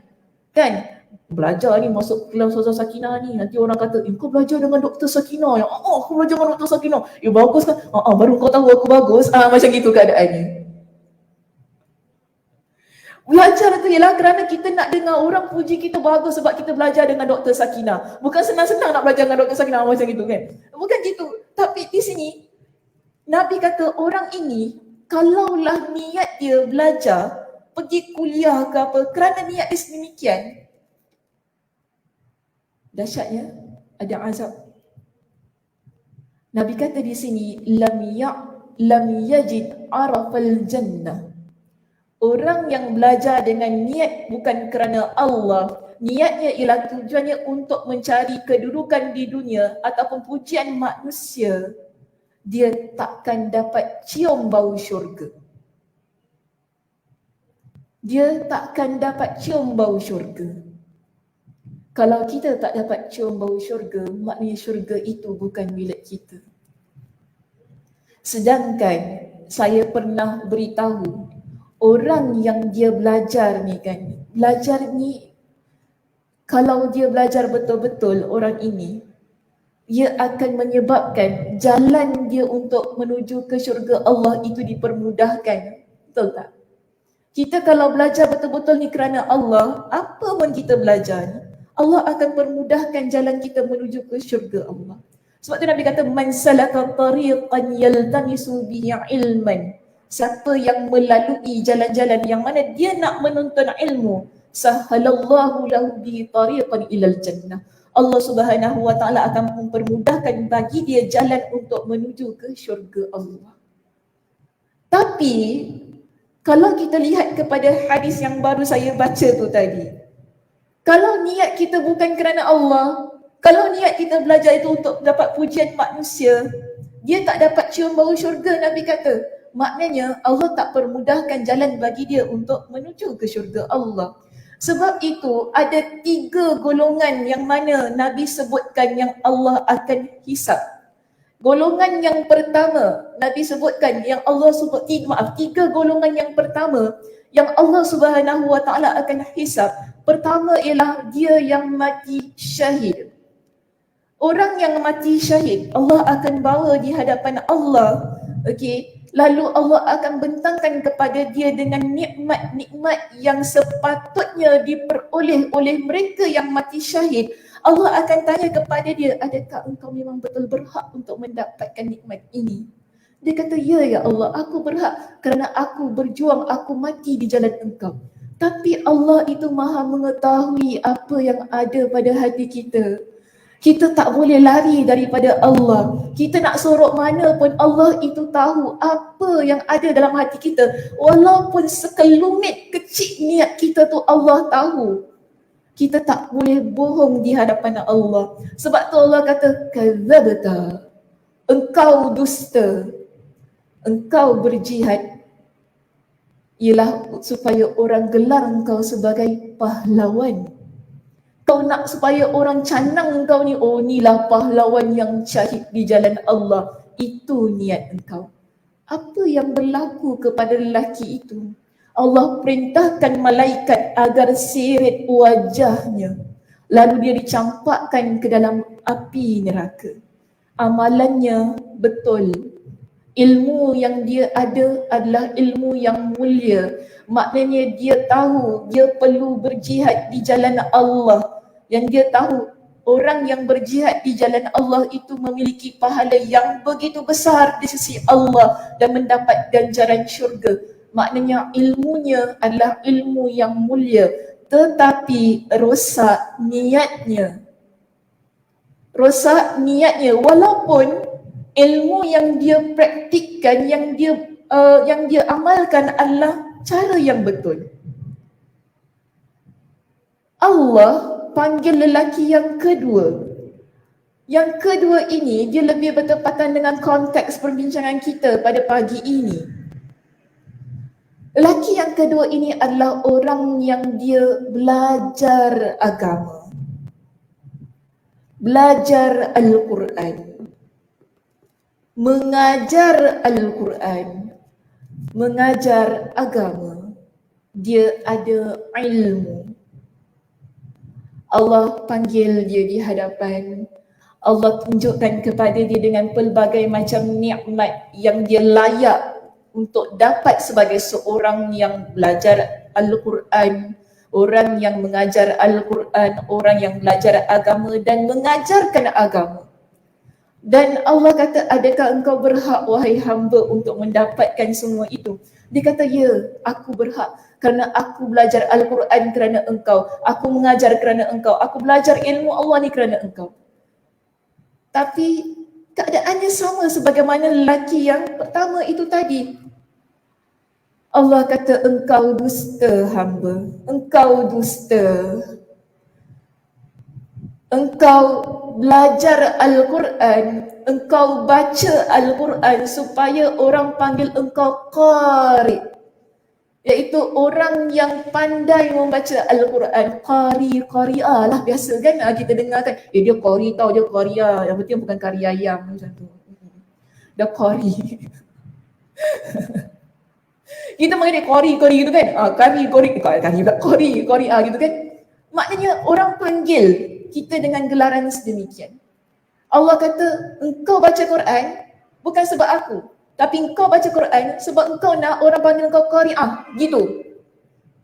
S1: kan? Belajar ni masuk kelas Ustazah Sakinah ni, nanti orang kata, kau belajar dengan Dr. Sakinah ya? Aku belajar dengan Dr. Sakinah. Bagus kan? Baru kau tahu aku bagus. Macam gitu keadaannya. Belajar tu ialah kerana kita nak dengar orang puji kita bagus sebab kita belajar dengan Dr. Sakinah. Bukan senang-senang nak belajar dengan Dr. Sakinah macam gitu kan? Bukan gitu. Tapi di sini Nabi kata orang ini kalaulah niat dia belajar, pergi kuliah ke apa, kerana niat dia sedemikian, dahsyatnya ada azab. Nabi kata di sini, lam yajid arafal jannah. Orang yang belajar dengan niat bukan kerana Allah, niatnya ialah tujuannya untuk mencari kedudukan di dunia ataupun pujian manusia, dia takkan dapat cium bau syurga. Dia takkan dapat cium bau syurga. Kalau kita tak dapat cium bau syurga, maknanya syurga itu bukan milik kita. Sedangkan saya pernah beritahu, orang yang dia belajar ni kan, belajar ni, kalau dia belajar betul-betul orang ini, ia akan menyebabkan jalan dia untuk menuju ke syurga Allah itu dipermudahkan. Betul tak? Kita kalau belajar betul-betul ni kerana Allah, apa pun kita belajar, Allah akan permudahkan jalan kita menuju ke syurga Allah. Sebab tu Nabi kata, man salaka tariqan yaltamisu bihi ilman. Siapa yang melalui jalan-jalan yang mana dia nak menuntut ilmu, sahalallahu lahu bihi tariqan ilal jannah. Allah Subhanahu Wa Taala akan mempermudahkan bagi dia jalan untuk menuju ke syurga Allah. Tapi kalau kita lihat kepada hadis yang baru saya baca tu tadi, kalau niat kita bukan kerana Allah, kalau niat kita belajar itu untuk dapat pujian manusia, Dia tak dapat cium bau syurga, Nabi kata. Maknanya Allah tak permudahkan jalan bagi dia untuk menuju ke syurga Allah. Sebab itu ada 3 golongan yang mana Nabi sebutkan yang Allah akan hisap. Golongan yang pertama, Nabi sebutkan yang Allah sebut, 3 golongan yang pertama yang Allah Subhanahu Wa Taala akan hisap. Pertama ialah dia yang mati syahid. Orang yang mati syahid, Allah akan bawa di hadapan Allah. Okey, lalu Allah akan bentangkan kepada dia dengan nikmat-nikmat yang sepatutnya diperoleh oleh mereka yang mati syahid. Allah akan tanya kepada dia, adakah engkau memang betul berhak untuk mendapatkan nikmat ini? Dia kata, ya Allah, aku berhak kerana aku berjuang, aku mati di jalan engkau. Tapi Allah itu maha mengetahui apa yang ada pada hati kita. Kita tak boleh lari daripada Allah. Kita nak sorok mana pun Allah itu tahu apa yang ada dalam hati kita. Walaupun sekelumit kecil niat kita tu Allah tahu. Kita tak boleh bohong di hadapan Allah. Sebab tu Allah kata, kadzabta. Engkau dusta. Engkau berjihad. Ialah supaya orang gelar engkau sebagai pahlawan. Kau nak supaya orang canang engkau ni, oh inilah pahlawan yang syahid di jalan Allah. Itu niat engkau. Apa yang berlaku kepada lelaki itu? Allah perintahkan malaikat agar seret wajahnya. Lalu dia dicampakkan ke dalam api neraka. Amalannya betul. Ilmu yang dia ada adalah ilmu yang mulia. Maknanya dia tahu dia perlu berjihad di jalan Allah. Yang dia tahu orang yang berjihad di jalan Allah itu memiliki pahala yang begitu besar di sisi Allah dan mendapat ganjaran syurga. Maknanya ilmunya adalah ilmu yang mulia, tetapi rosak niatnya. Rosak niatnya walaupun ilmu yang dia praktikkan, yang dia amalkan adalah cara yang betul. Allah panggil lelaki yang kedua. Yang kedua ini dia lebih bertepatan dengan konteks perbincangan kita pada pagi ini. Lelaki yang kedua ini adalah orang yang dia belajar agama. Belajar Al-Quran. Mengajar Al-Quran. Mengajar agama. Dia ada ilmu. Allah panggil dia di hadapan. Allah tunjukkan kepada dia dengan pelbagai macam nikmat yang dia layak untuk dapat sebagai seorang yang belajar Al-Quran, orang yang mengajar Al-Quran, orang yang belajar agama dan mengajarkan agama. Dan Allah kata, adakah engkau berhak wahai hamba untuk mendapatkan semua itu? Dia kata, ya, aku berhak kerana aku belajar Al-Quran kerana engkau, aku mengajar kerana engkau, aku belajar ilmu Allah ni kerana engkau. Tapi keadaannya sama sebagaimana lelaki yang pertama itu tadi. Allah kata, engkau dusta hamba, engkau dusta. Engkau belajar Al-Quran, engkau baca Al-Quran supaya orang panggil engkau qari, iaitu orang yang pandai membaca Al-Quran. Qari'ah lah biasa kan kita dengar kan, dia qari tau, dia qari'ah, yang penting bukan kari ayam macam tu. Dia qari. Kita panggil dia qari gitu kan, qari'ah gitu kan. Maknanya orang panggil kita dengan gelaran sedemikian. Allah kata, engkau baca Quran bukan sebab aku, tapi engkau baca Quran sebab engkau nak orang panggil engkau qari'ah, gitu.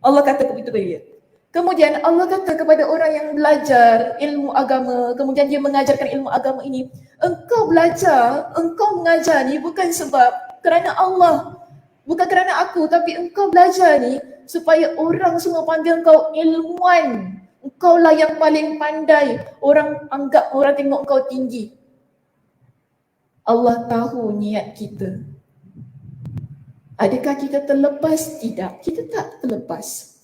S1: Allah kata begitu kepada dia. Kemudian Allah kata kepada orang yang belajar ilmu agama, kemudian dia mengajarkan ilmu agama ini, engkau belajar, engkau mengajar ni bukan sebab kerana Allah, bukan kerana aku, tapi engkau belajar ni supaya orang semua panggil engkau ilmuwan. Engkau lah yang paling pandai. Orang anggap, orang tengok engkau tinggi. Allah tahu niat kita. Adakah kita terlepas? Tidak, kita tak terlepas.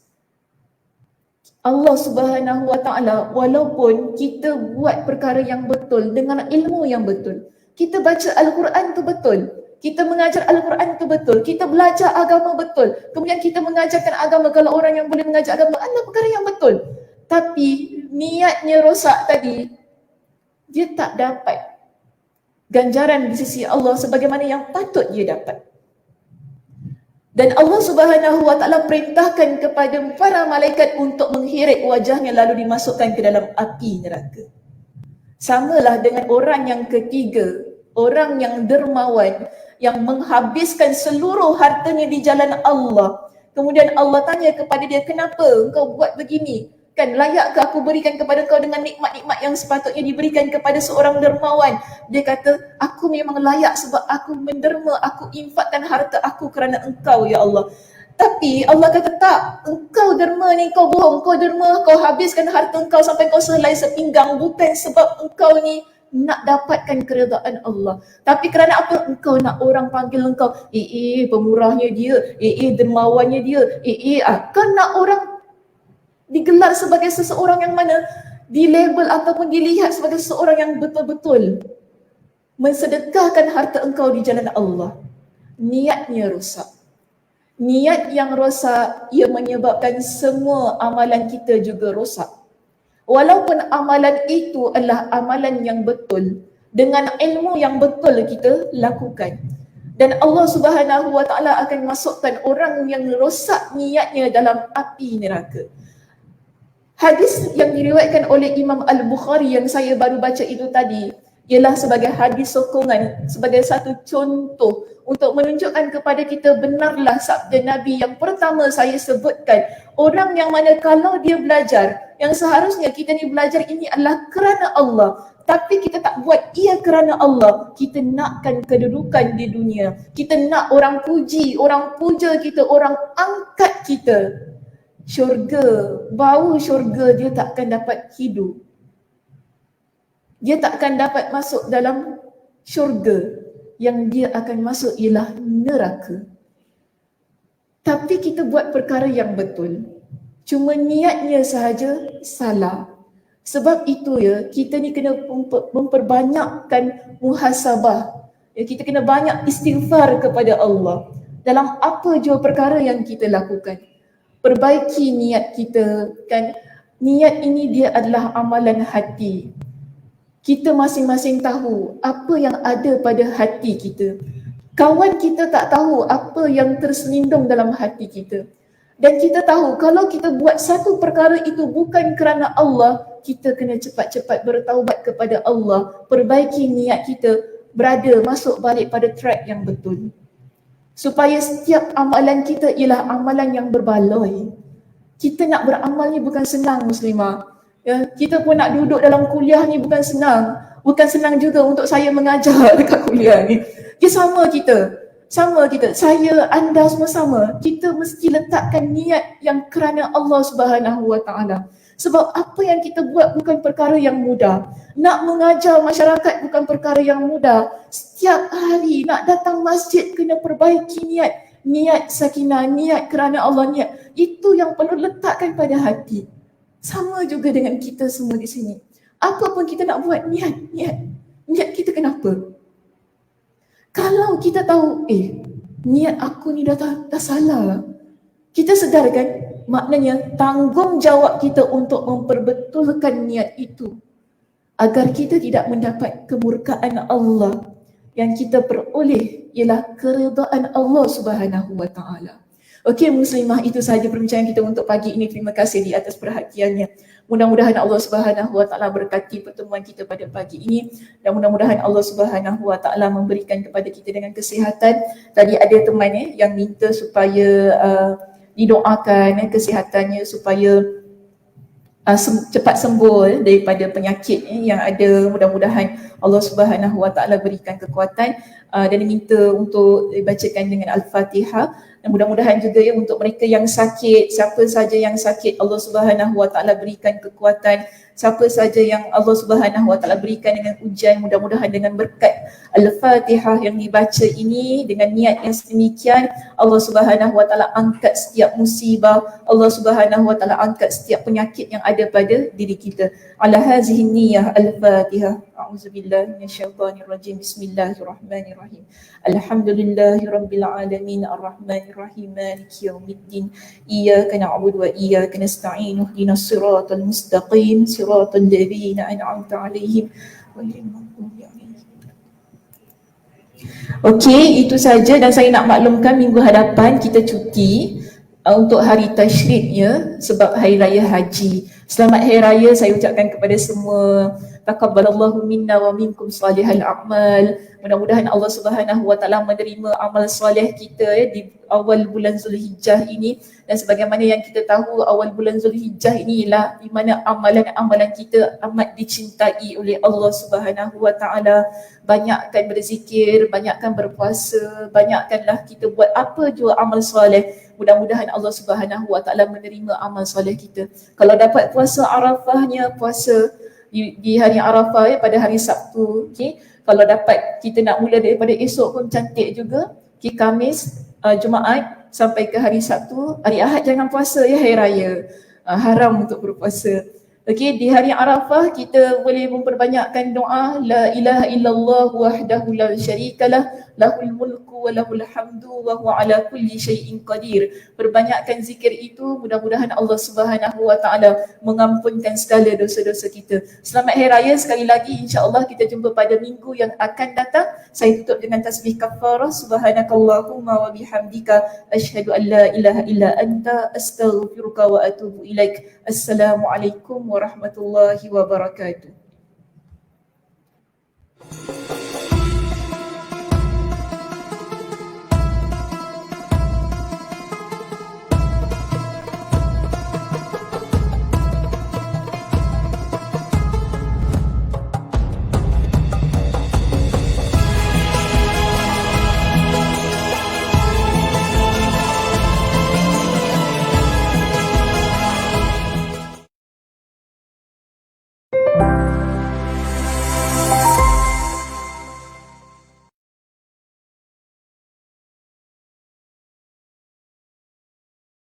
S1: Allah Subhanahu Wa Taala, walaupun kita buat perkara yang betul dengan ilmu yang betul, Kita baca Al-Quran tu betul, kita mengajar Al-Quran tu betul, kita belajar agama betul, kemudian kita mengajarkan agama. Kalau orang yang boleh mengajar agama adalah perkara yang betul, tapi niatnya rosak tadi, dia tak dapat ganjaran di sisi Allah sebagaimana yang patut dia dapat. Dan Allah Subhanahu wa taala perintahkan kepada para malaikat untuk mengheret wajahnya lalu dimasukkan ke dalam api neraka. Samalah dengan orang yang ketiga, orang yang dermawan, yang menghabiskan seluruh hartanya di jalan Allah. Kemudian Allah tanya kepada dia, kenapa engkau buat begini? Kan layakkah aku berikan kepada kau dengan nikmat-nikmat yang sepatutnya diberikan kepada seorang dermawan? Dia kata, aku memang layak sebab aku menderma, aku infakkan harta aku kerana engkau ya Allah. Tapi Allah kata tak, engkau derma ni, kau bohong, kau derma, kau habiskan harta engkau sampai kau selai sepinggang, bukan sebab engkau ni nak dapatkan keredaan Allah. Tapi kerana apa? Engkau nak orang panggil engkau, pemurahnya dia, dermawannya dia, kau nak orang digelar sebagai seseorang yang mana dilabel ataupun dilihat sebagai seseorang yang betul-betul mensedekahkan harta engkau di jalan Allah. Niatnya rosak. Niat yang rosak, ia menyebabkan semua amalan kita juga rosak. Walaupun amalan itu adalah amalan yang betul, dengan ilmu yang betul kita lakukan. Dan Allah Subhanahu wa taala akan masukkan orang yang rosak niatnya dalam api neraka. Hadis yang diriwayatkan oleh Imam Al-Bukhari yang saya baru baca itu tadi, ialah sebagai hadis sokongan, sebagai satu contoh untuk menunjukkan kepada kita benarlah sabda Nabi yang pertama saya sebutkan. Orang yang mana kalau dia belajar, yang seharusnya kita ni belajar ini adalah kerana Allah, tapi kita tak buat ia kerana Allah. Kita nakkan kedudukan di dunia, kita nak orang puji, orang puja kita, orang angkat kita. Syurga, bau syurga dia takkan dapat hidup. Dia takkan dapat masuk dalam syurga. Yang dia akan masuk ialah neraka. Tapi kita buat perkara yang betul, cuma niatnya sahaja salah. Sebab itu ya, kita ni kena memperbanyakkan muhasabah. Ya, kita kena banyak istighfar kepada Allah dalam apa jua perkara yang kita lakukan. Perbaiki niat kita, kan? Niat ini dia adalah amalan hati. Kita masing-masing tahu apa yang ada pada hati kita. Kawan kita tak tahu apa yang terselindung dalam hati kita. Dan kita tahu kalau kita buat satu perkara itu bukan kerana Allah, kita kena cepat-cepat bertaubat kepada Allah, perbaiki niat kita, berada masuk balik pada track yang betul. Supaya setiap amalan kita ialah amalan yang berbaloi. Kita nak beramal ni bukan senang, muslimah. Ya, kita pun nak duduk dalam kuliah ni bukan senang. Bukan senang juga untuk saya mengajar dekat kuliah ni. Ya, sama kita. Saya, anda semua sama. Kita mesti letakkan niat yang kerana Allah Subhanahu wa taala. Sebab apa yang kita buat bukan perkara yang mudah. Nak mengajar masyarakat bukan perkara yang mudah. Setiap hari nak datang masjid kena perbaiki niat. Niat sakinah, niat kerana Allah, niat. Itu yang perlu letakkan pada hati. Sama juga dengan kita semua di sini. Apa pun kita nak buat, niat kita kenapa? Kalau kita tahu, niat aku ni dah salah, kita sedar kan, maknanya tanggungjawab kita untuk memperbetulkan niat itu agar kita tidak mendapat kemurkaan Allah. Yang kita peroleh ialah keredaan Allah Subhanahu wa taala. Okey muslimah, itu sahaja perbincangan kita untuk pagi ini. Terima kasih di atas perhatiannya. Mudah-mudahan Allah Subhanahu wa taala berkati pertemuan kita pada pagi ini, dan mudah-mudahan Allah Subhanahu wa taala memberikan kepada kita dengan kesihatan. Tadi ada teman yang minta supaya didoakan kesihatannya supaya cepat sembuh daripada penyakit yang ada. Mudah-mudahan Allah Subhanahu wa taala berikan kekuatan, dan minta untuk dibacakan dengan Al-Fatihah. Dan mudah-mudahan juga ya untuk mereka yang sakit, siapa saja yang sakit, Allah Subhanahu wa taala berikan kekuatan. Siapa saja yang Allah Subhanahu wa taala berikan dengan ujian, mudah-mudahan dengan berkat Al-Fatihah yang dibaca ini dengan niat yang sedemikian, Allah Subhanahu wa taala angkat setiap musibah, Allah Subhanahu wa taala angkat setiap penyakit yang ada pada diri kita. Ala hazihi niyyah Al-Fatihah. A'udzubillahi minasyaitonirrajim. Bismillahirrahmanirrahim. Alhamdulillahirabbil alamin arrahmanirrahim maliki yaumiddin. Iyyaka na'budu wa iyyaka nasta'in. Ihdinas siratal mustaqim siratal ladzina an'amta 'alaihim ghairil maghdubi 'alaihim. Okey, itu saja dan saya nak maklumkan minggu hadapan kita cuti untuk hari tasyrik ya, sebab hari raya haji. Selamat hari raya saya ucapkan kepada semua. Taqabbalallahu minna wa minkum salihal a'mal. Mudah-mudahan Allah Subhanahu wa taala menerima amal soleh kita ya di awal bulan Zulhijjah ini, dan sebagaimana yang kita tahu awal bulan Zulhijjah ini ialah di mana amalan-amalan kita amat dicintai oleh Allah Subhanahu wa taala. Banyakkan berzikir, banyakkan berpuasa, banyakkanlah kita buat apa jua amal soleh. Mudah-mudahan Allah Subhanahu wa taala menerima amal soleh kita. Kalau dapat puasa Arafahnya, puasa di hari Arafah ya, pada hari Sabtu, okey. Kalau dapat kita nak mula daripada esok pun cantik juga. Okey, Khamis, Jumaat sampai ke hari Sabtu, hari Ahad jangan puasa ya, hari raya. Haram untuk berpuasa. Okey, di hari Arafah kita boleh memperbanyakkan doa la ilaha illallah wahdahu la syarikalah lahul mulku wa lahul hamdu wa huwa ala kulli syai'in qadir. Perbanyakkan zikir itu, mudah-mudahan Allah Subhanahu wa taala mengampunkan segala dosa-dosa kita. Selamat hari raya sekali lagi, insya-Allah kita jumpa pada minggu yang akan datang. Saya tutup dengan tasbih kafarah. Subhanakallahumma wa bihamdika asyhadu an la ilaha illa anta astaghfiruka wa atubu ilaik. Assalamualaikum warahmatullahi wabarakatuh.